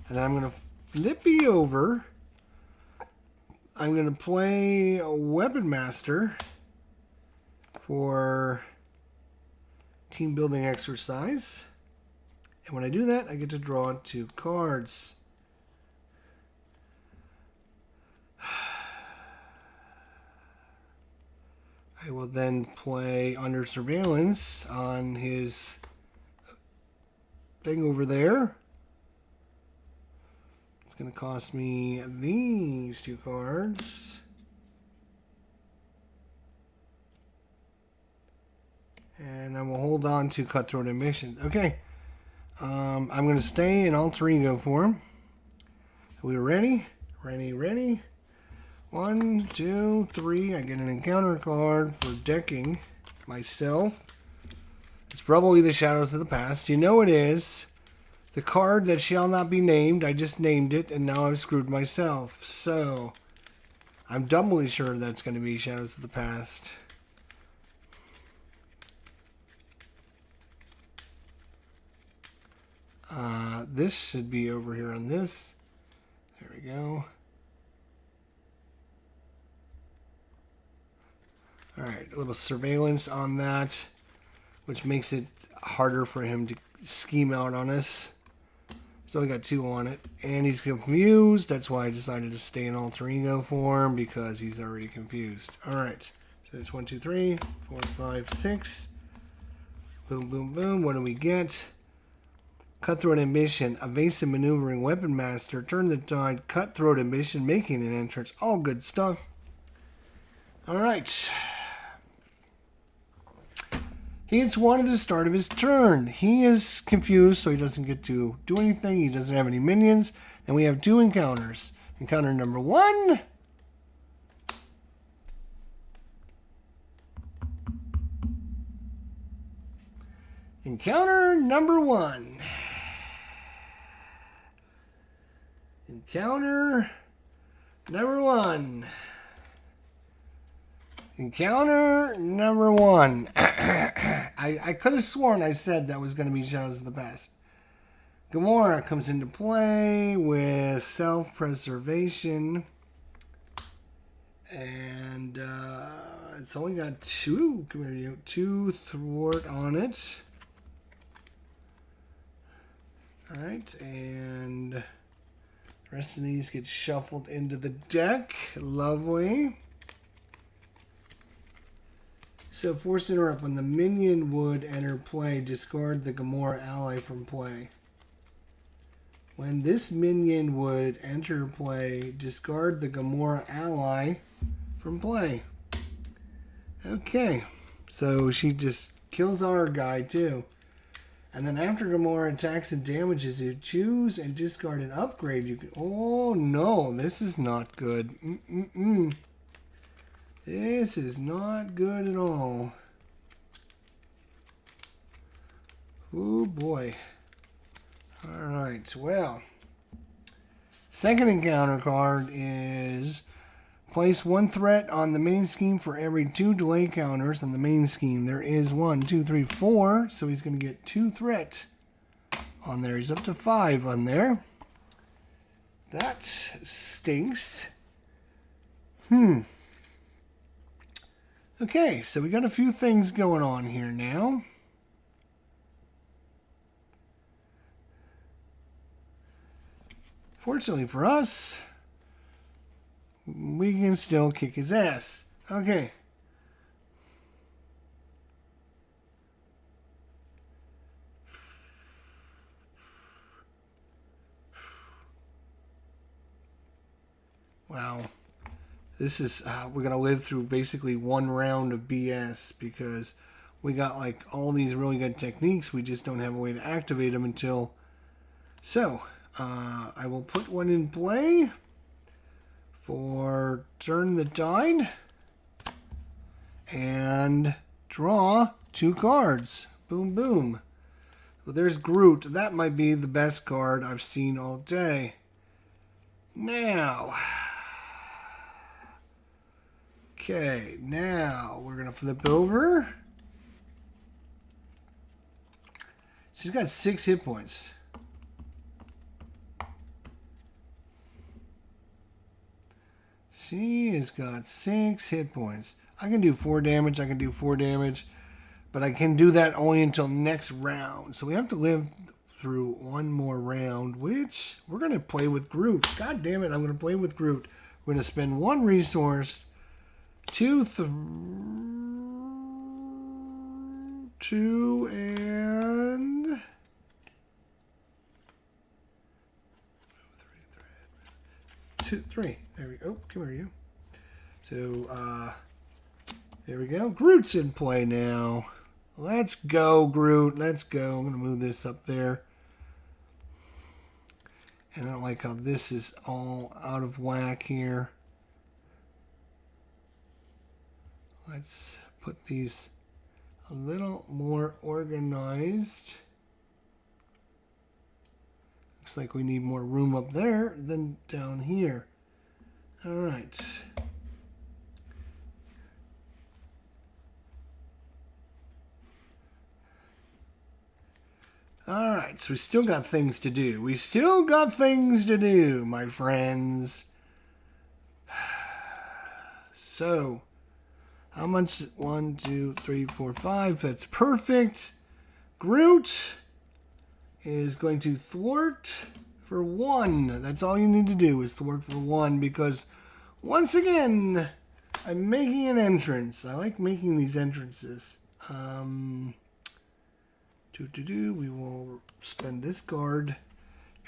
then I'm going to flip you over. I'm going to play a Weapon Master for team building exercise. And when I do that, I get to draw 2 cards. I will then play Under Surveillance on his thing over there. It's going to cost me these 2 cards. And I will hold on to Cutthroat Ambition. Okay. I'm going to stay in Alter Ego form. Are we ready? Ready. 1, 2, 3. I get an encounter card for decking myself. It's probably the Shadows of the Past. You know it is. The card that shall not be named. I just named it, and now I've screwed myself. So, I'm doubly sure that's going to be Shadows of the Past. This should be over here on this. There we go. Alright, a little surveillance on that, which makes it harder for him to scheme out on us. So we got 2 on it, and he's confused. That's why I decided to stay in Alter Ego form, because he's already confused. Alright, so it's 1, 2, 3, 4, 5, 6. Boom, boom, boom. What do we get? Cutthroat Ambition, Evasive Maneuvering, Weapon Master, Turn the Tide, Cutthroat Ambition, making an entrance. All good stuff. Alright. He gets 1 at the start of his turn. He is confused, so he doesn't get to do anything. He doesn't have any minions. And we have 2 encounters. Encounter number 1. Encounter number 1. Encounter number 1. Encounter number 1. I could have sworn I said that was going to be Shadows of the Past. Gamora comes into play with self-preservation. And it's only got 2. Come here, you. 2 thwart on it. Alright, and the rest of these get shuffled into the deck. Lovely. So, forced interrupt. When the minion would enter play, discard the Gamora ally from play. When this minion would enter play, discard the Gamora ally from play. Okay. So, she just kills our guy, too. And then after Gamora attacks and damages you, choose and discard an upgrade. You can. Oh, no. This is not good. This is not good at all. Oh boy. Alright, well. Second encounter card is place 1 threat on the main scheme for every 2 delay counters on the main scheme. There is 1, 2, 3, 4. So he's going to get 2 threat on there. He's up to 5 on there. That stinks. Okay, so we got a few things going on here now. Fortunately for us, we can still kick his ass. Okay. Wow. This is, we're going to live through basically one round of BS because we got like all these really good techniques. We just don't have a way to activate them until... So, I will put one in play for Turn the Tide and draw 2 cards. Boom, boom. Well, there's Groot. That might be the best card I've seen all day. Now... Okay, now we're going to flip over. She's got 6 hit points. She has got 6 hit points. I can do 4 damage. I can do 4 damage. But I can do that only until next round. So we have to live through one more round, which we're going to play with Groot. God damn it, I'm going to play with Groot. We're going to spend 1 resource. 2 and 3. There we go. Come here, you. So, there we go. Groot's in play now. Let's go, Groot. Let's go. I'm going to move this up there. And I don't like how this is all out of whack here. Let's put these a little more organized. Looks like we need more room up there than down here. All right. All right, so we still got things to do. We still got things to do, my friends. So... how much? 1, 2, 3, 4, 5. That's perfect. Groot is going to thwart for 1. That's all you need to do is thwart for 1 because, once again, I'm making an entrance. I like making these entrances. We will spend this card.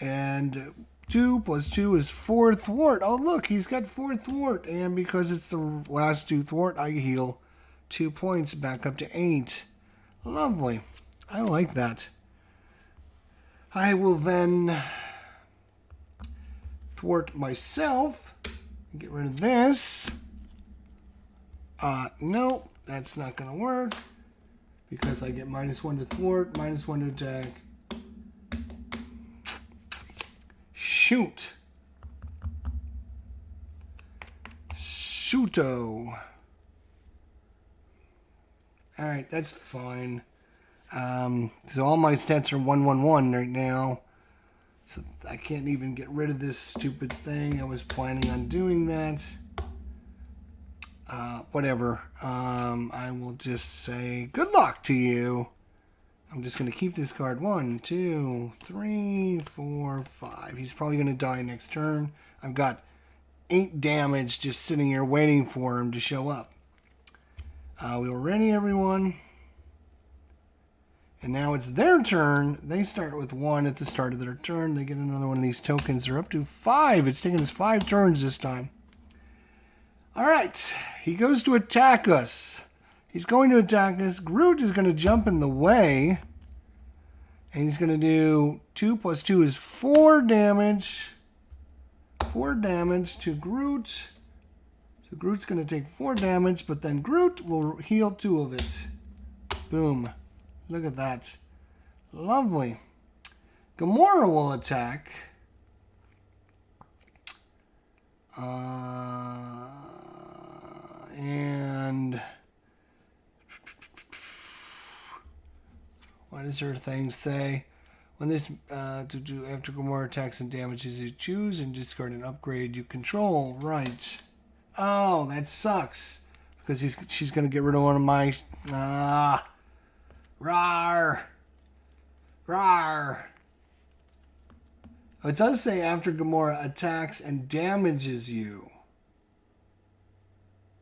And 2 plus 2 is 4 thwart. Oh, look, he's got 4 thwart. And because it's the last 2 thwart, I heal 2 points back up to 8. Lovely. I like that. I will then thwart myself. Get rid of this. Nope, that's not going to work. Because I get -1 to thwart, -1 to attack. Shoot. Shooto. Alright, that's fine. So all my stats are 111 right now. So I can't even get rid of this stupid thing. I was planning on doing that. Whatever. I will just say good luck to you. I'm just going to keep this card. 1, 2, 3, 4, 5. He's probably going to die next turn. I've got 8 damage just sitting here waiting for him to show up. We were ready, everyone. And now it's their turn. They start with 1 at the start of their turn. They get another one of these tokens. They're up to 5. It's taken us 5 turns this time. All right. He goes to attack us. He's going to attack us. Groot is going to jump in the way. And he's going to do 2 plus 2 is 4 damage. 4 damage to Groot. So Groot's going to take 4 damage, but then Groot will heal 2 of it. Boom. Look at that. Lovely. Gamora will attack. And what does her thing say? When this after Gamora attacks and damages you choose and discard an upgrade you control. Right. Oh, that sucks. Because she's gonna get rid of one of my rawr. Rawr. It does say after Gamora attacks and damages you.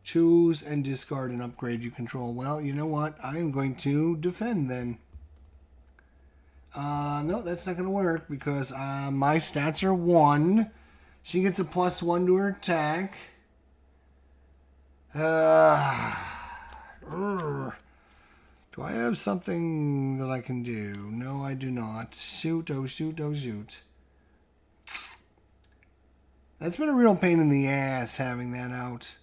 Choose and discard an upgrade you control. Well, you know what? I am going to defend then. No, that's not going to work because my stats are 1. She gets a +1 to her attack. Do I have something that I can do? No, I do not. Shoot, oh shoot, oh shoot. That's been a real pain in the ass having that out.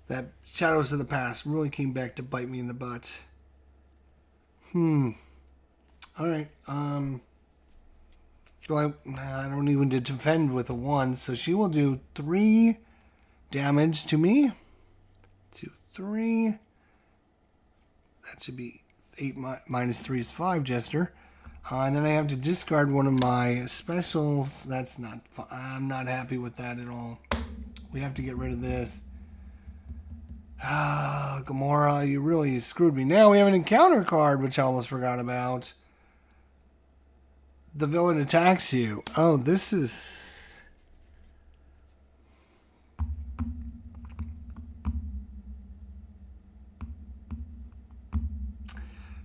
That Shadows of the Past really came back to bite me in the butt. Alright, so I don't even defend with a 1, so she will do 3 damage to me. 2, 3. That should be 8 minus 3 is 5, Jester. And then I have to discard one of my specials. That's not fun. I'm not happy with that at all. We have to get rid of this. Gamora, you really screwed me. Now we have an encounter card, which I almost forgot about. The villain attacks you. Oh, this is...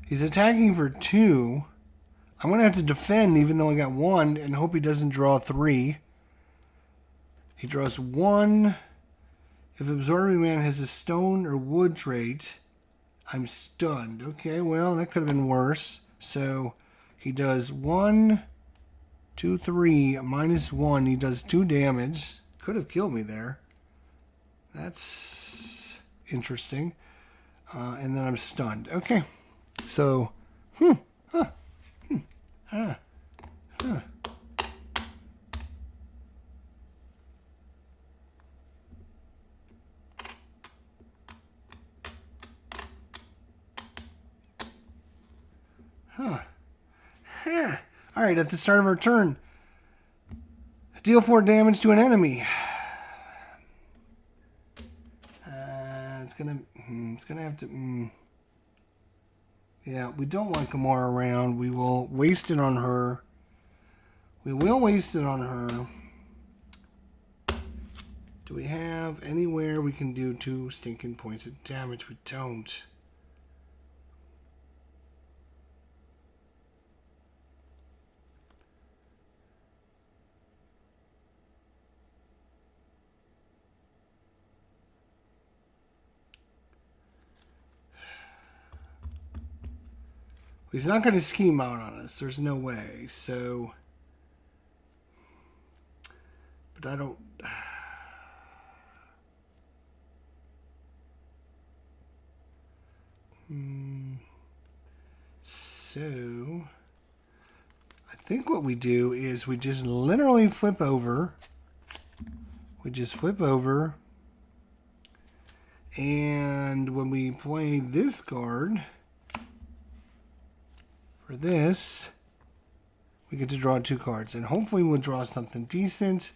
He's attacking for 2. I'm going to have to defend even though I got 1 and hope he doesn't draw 3. He draws 1. If Absorbing Man has a stone or wood trait, I'm stunned. Okay, well, that could have been worse. So he does 1, 2, 3, minus 1. He does 2 damage. Could have killed me there. That's interesting. And then I'm stunned. Okay. So, Alright, at the start of our turn, deal 4 damage to an enemy. It's gonna have to... Yeah, we don't want Gamora around. We will waste it on her. We will waste it on her. Do we have anywhere we can do 2 stinking points of damage? We don't. He's not going to scheme out on us. There's no way. So, but I don't... So, I think what we do is we just literally flip over. We just flip over. And when we play this card... For this, we get to draw 2 cards. And hopefully we'll draw something decent.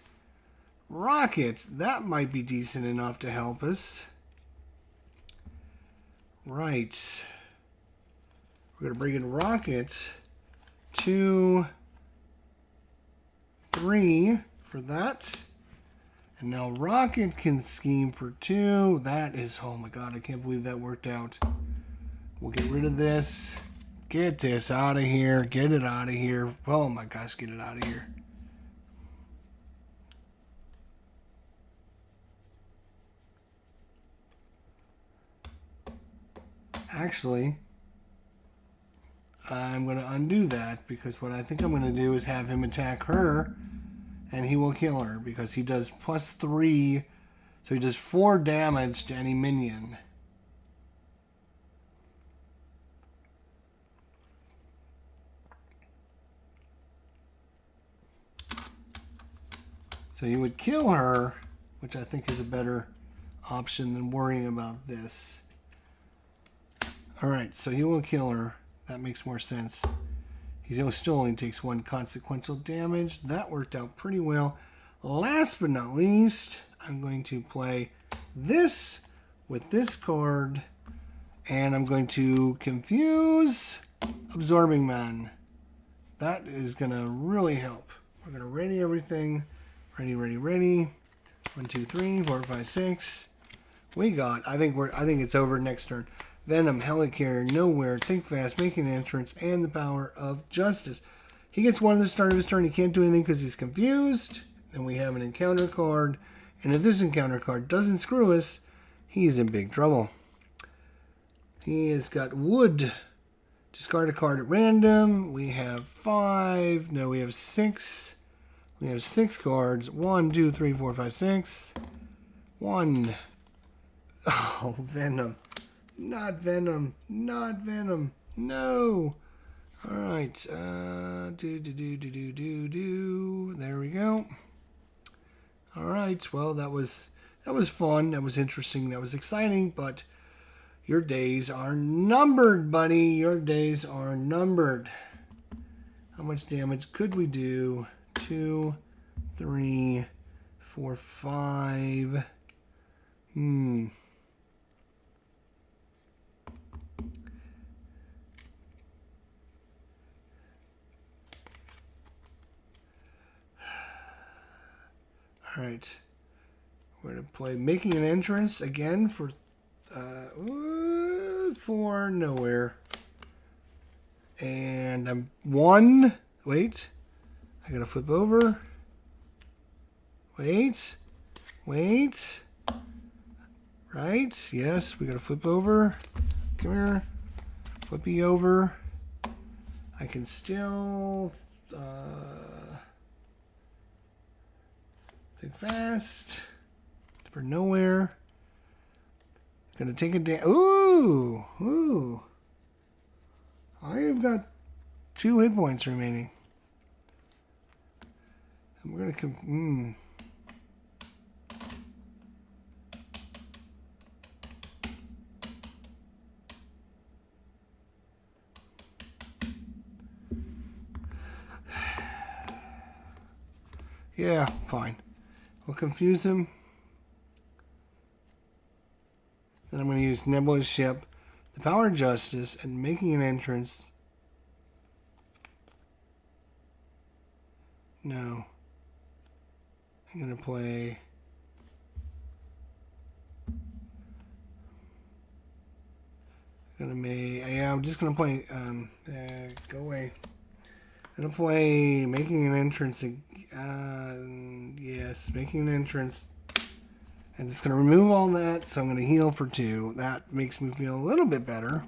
Rockets. That might be decent enough to help us. Right. We're going to bring in Rockets. 2, 3 for that. And now Rocket can scheme for 2. That is, oh my god, I can't believe that worked out. We'll get rid of this. Get this out of here. Get it out of here. Oh my gosh, get it out of here. Actually, I'm going to undo that because what I think I'm going to do is have him attack her and he will kill her because he does +3, so he does 4 damage to any minion. So you would kill her, which I think is a better option than worrying about this. Alright, so he will kill her. That makes more sense. He still only takes 1 consequential damage. That worked out pretty well. Last but not least, I'm going to play this with this card. And I'm going to confuse Absorbing Man. That is going to really help. We're going to ready everything. Ready, ready, ready. 1, 2, 3, 4, 5, 6. We got, I think it's over next turn. Venom, Helicarrier, Nowhere, Think Fast, Making an Entrance, and the Power of Justice. He gets 1 at the start of his turn. He can't do anything because he's confused. Then we have an encounter card. And if this encounter card doesn't screw us, he's in big trouble. He has got Wood. Discard a card at random. We have 5. No, we have 6. We have 6 cards. 1, 2, 3, 4, 5, 6. 1. Oh, Venom. Not Venom. Not Venom. No. Alright. There we go. Alright. Well, that was fun. That was interesting. That was exciting. But your days are numbered, buddy. Your days are numbered. How much damage could we do? 2, 3, 4, 5. Alright. We're going to play Making an Entrance again for Nowhere. And I'm 1. Wait. I gotta flip over. Wait. Right. Yes, we gotta flip over. Come here. Flippy over. I can still think fast for Nowhere. Gonna take a damn. Ooh. I've got 2 hit points remaining. And we're gonna Yeah, fine. We'll confuse him. Then I'm going to use Nebula's ship, the Power of Justice, and Making an Entrance. No. I'm going to play... I'm just going to play... go away. I'm going to play Making an Entrance. Yes, Making an Entrance. And it's going to remove all that, so I'm going to heal for 2. That makes me feel a little bit better.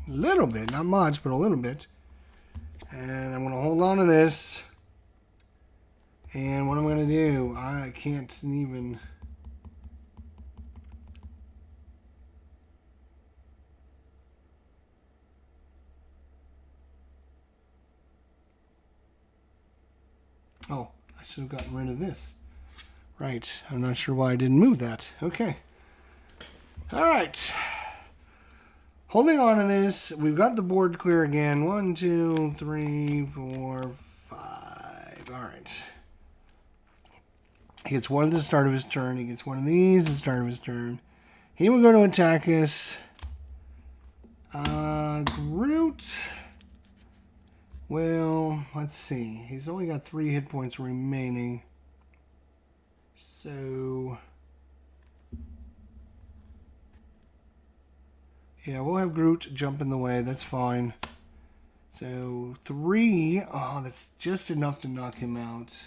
A little bit, not much, but a little bit. And I'm going to hold on to this. And what I'm going to do, I can't even... Oh, I should have gotten rid of this. Right, I'm not sure why I didn't move that. Okay. Alright. Holding on to this, we've got the board clear again. 1, 2, 3, 4, 5. Alright. He gets 1 at the start of his turn. He gets 1 of these at the start of his turn. He will go to attack us. Groot. Well, let's see. He's only got 3 hit points remaining. So... yeah, we'll have Groot jump in the way. That's fine. So, 3. Oh, that's just enough to knock him out.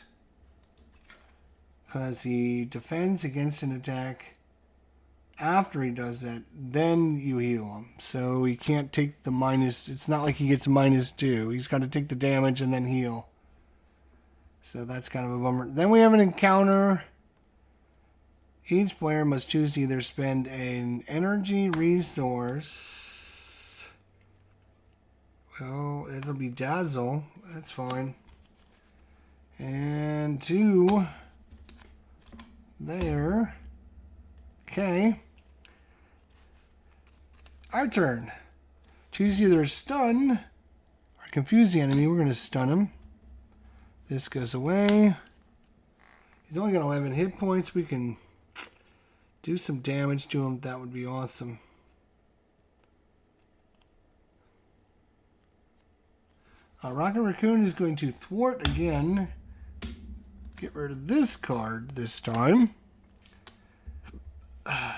Because he defends against an attack. After he does that, then you heal him. So he can't take the minus... it's not like he gets -2. He's got to take the damage and then heal. So that's kind of a bummer. Then we have an encounter. Each player must choose to either spend an energy resource. Well, it'll be Dazzle. That's fine. And 2 there. Okay. Our turn. Choose either stun or confuse the enemy. We're going to stun him. This goes away. He's only got 11 hit points. We can do some damage to him. That would be awesome. Rocket Raccoon is going to thwart again. Get rid of this card this time. I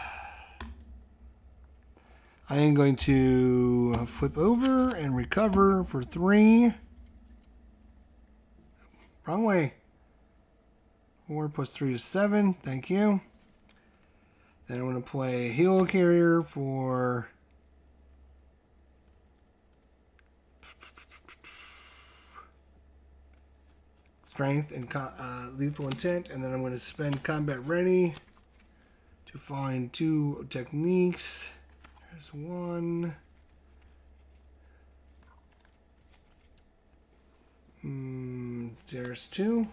am going to flip over and recover for 3. Wrong way. 4 plus 3 is 7. Thank you. Then I'm going to play Helo Carrier for Strength and Lethal Intent. And then I'm going to spend Combat Ready to find 2 techniques. There's 1. There's 2.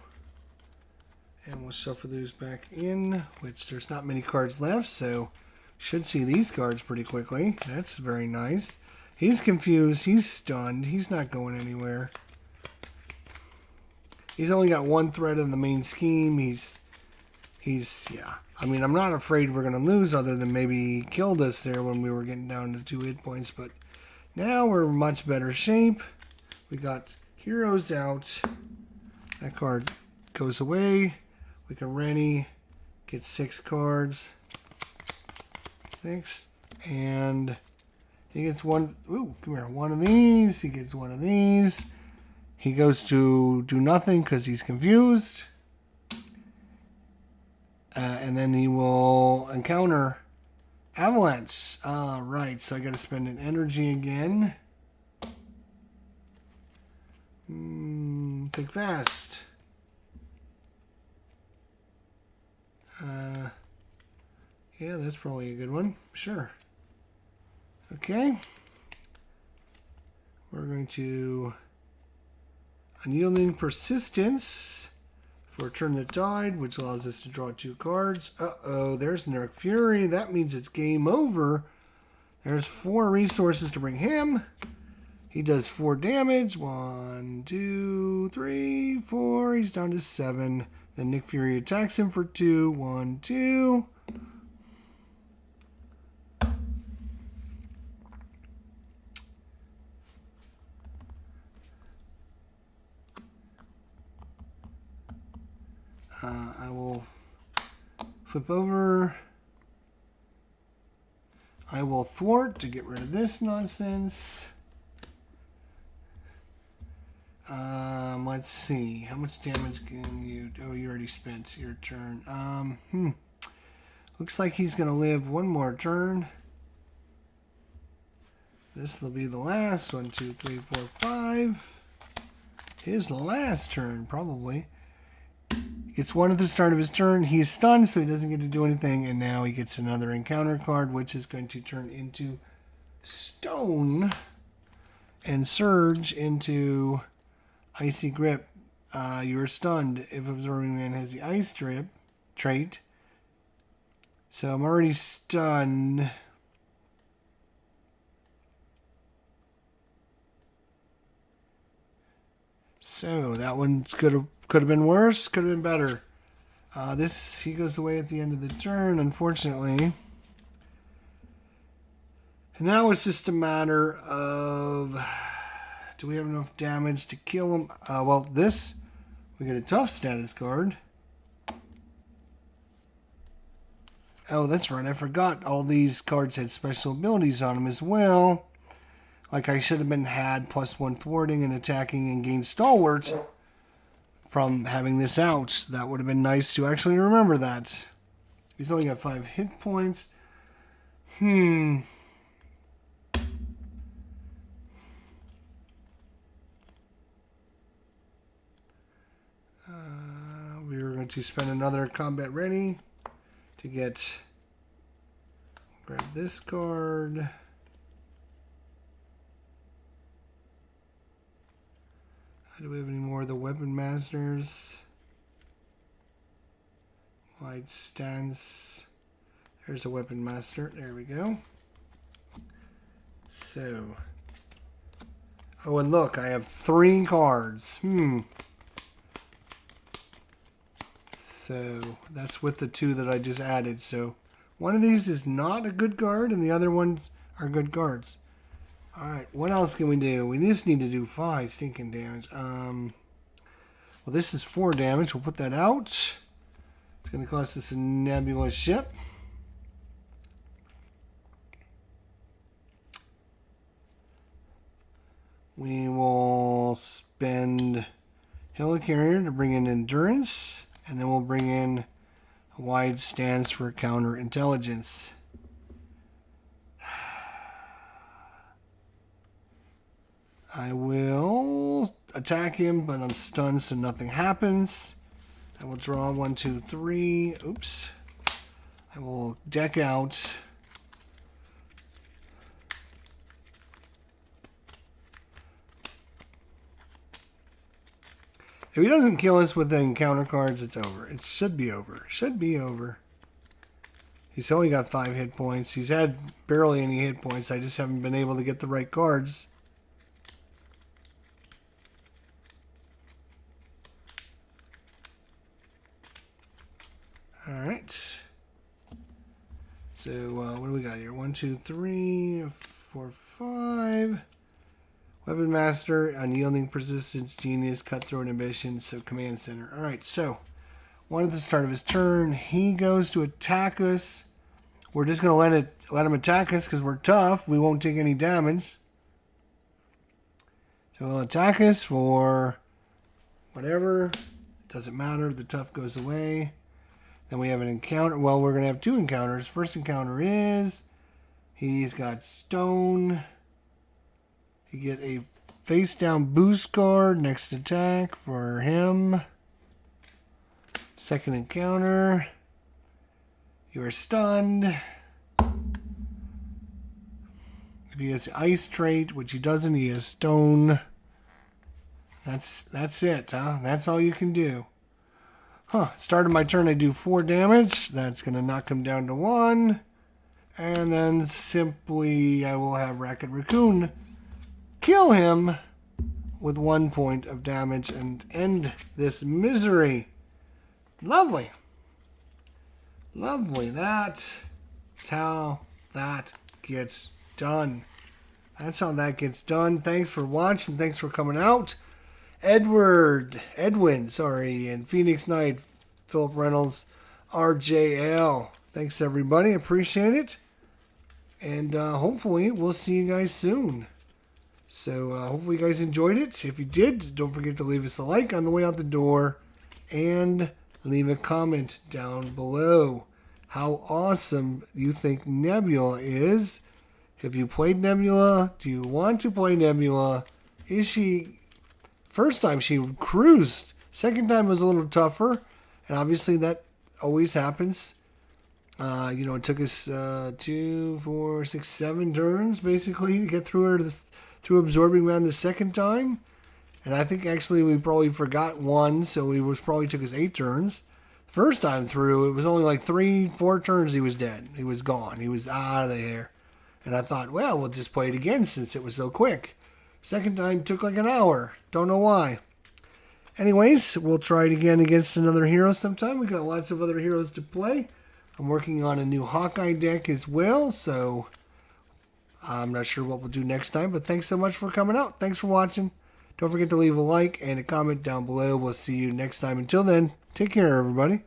And we'll shuffle those back in, which there's not many cards left, so should see these cards pretty quickly. That's very nice. He's confused. He's stunned. He's not going anywhere. He's only got 1 thread in the main scheme. He's yeah. I mean, I'm not afraid we're going to lose, other than maybe he killed us there when we were getting down to 2 hit points. But now we're in much better shape. We got heroes out. That card goes away. We can ready, get 6 cards. 6. And he gets 1. Ooh, come here. 1 of these. He gets 1 of these. He goes to do nothing because he's confused. And then he will encounter Avalanche. Right, so I got to spend an energy again. Think fast. Yeah, that's probably a good one. Sure. Okay. We're going to Unyielding Persistence for a turn that died, which allows us to draw 2 cards. Uh-oh, there's Nerk Fury. That means it's game over. There's 4 resources to bring him. He does 4 damage. 1, 2, 3, 4. He's down to 7. Then Nick Fury attacks him for 2. 1, 2. I will flip over. I will thwart to get rid of this nonsense. Let's see. How much damage can you... Oh, you already spent your turn. Looks like he's going to live 1 more turn. This will be the last. 1, 2, 3, 4, 5. His last turn, probably. He gets 1 at the start of his turn. He's stunned, so he doesn't get to do anything. And now he gets another encounter card, which is going to turn into Stone and Surge into Icy Grip. You are stunned if Absorbing Man has the Ice trait. So I'm already stunned. So that one could have been worse, could have been better. He goes away at the end of the turn, unfortunately. And now it's just a matter of, do we have enough damage to kill him? Well, we get a tough status card. Oh, that's right, I forgot all these cards had special abilities on them as well. Like I should have had +1 thwarting and attacking and gain stalwart from having this out. That would have been nice to actually remember that. He's only got 5 hit points. going to spend another combat ready to get... Grab this card. Do we have any more of the Weapon Masters? Wide stance. There's a Weapon Master. There we go. So. Oh, and look, I have 3 cards. So, that's with the 2 that I just added. So, one of these is not a good card, and the other ones are good cards. Alright, what else can we do? We just need to do 5 stinking damage. Well, this is 4 damage. We'll put that out. It's going to cost us a Nebula ship. We will spend Helicarrier to bring in Endurance, and then we'll bring in a Wide Stance for counterintelligence. I will attack him, but I'm stunned, so nothing happens. I will draw 1, 2, 3. Oops. I will deck out. If he doesn't kill us with the encounter cards, it's over. It should be over. Should be over. He's only got 5 hit points. He's had barely any hit points. I just haven't been able to get the right cards. Alright. So, what do we got here? 1, 2, 3, 4, 5. Weapon Master, Unyielding Persistence, Genius, Cutthroat Ambition, so Command Center. Alright, so, one at the start of his turn, he goes to attack us. We're just going to let him attack us because we're tough. We won't take any damage. So he'll attack us for whatever. Doesn't matter. The tough goes away. Then we have an encounter. Well, we're going to have 2 encounters. First encounter is he's got stone. You get a face down boost card. Next attack for him. Second encounter. You are stunned. If he has ice trait, which he doesn't, he has stone. That's it, huh? That's all you can do. Start of my turn, I do 4 damage. That's going to knock him down to 1. And then simply I will have Racket Raccoon kill him with 1 point of damage and end this misery. Lovely. Lovely. That's how that gets done. That's how that gets done. Thanks for watching. Thanks for coming out. Edwin, and Phoenix Knight, Philip Reynolds, RJL. Thanks, everybody. Appreciate it. And hopefully we'll see you guys soon. So hopefully you guys enjoyed it. If you did, don't forget to leave us a like on the way out the door. And leave a comment down below how awesome you think Nebula is. Have you played Nebula? Do you want to play Nebula? Is she... First time she cruised. Second time was a little tougher. And obviously that always happens. It took us 2, 4, 6, 7 turns basically to get through her through Absorbing Man the second time. And I think actually we probably forgot 1, so it probably took us 8 turns. First time through, it was only like 3, 4 turns he was dead. He was gone. He was out of there. And I thought, well, we'll just play it again since it was so quick. Second time took like an hour. Don't know why. Anyways, we'll try it again against another hero sometime. We got lots of other heroes to play. I'm working on a new Hawkeye deck as well, so I'm not sure what we'll do next time. But thanks so much for coming out. Thanks for watching. Don't forget to leave a like and a comment down below. We'll see you next time. Until then, take care, everybody.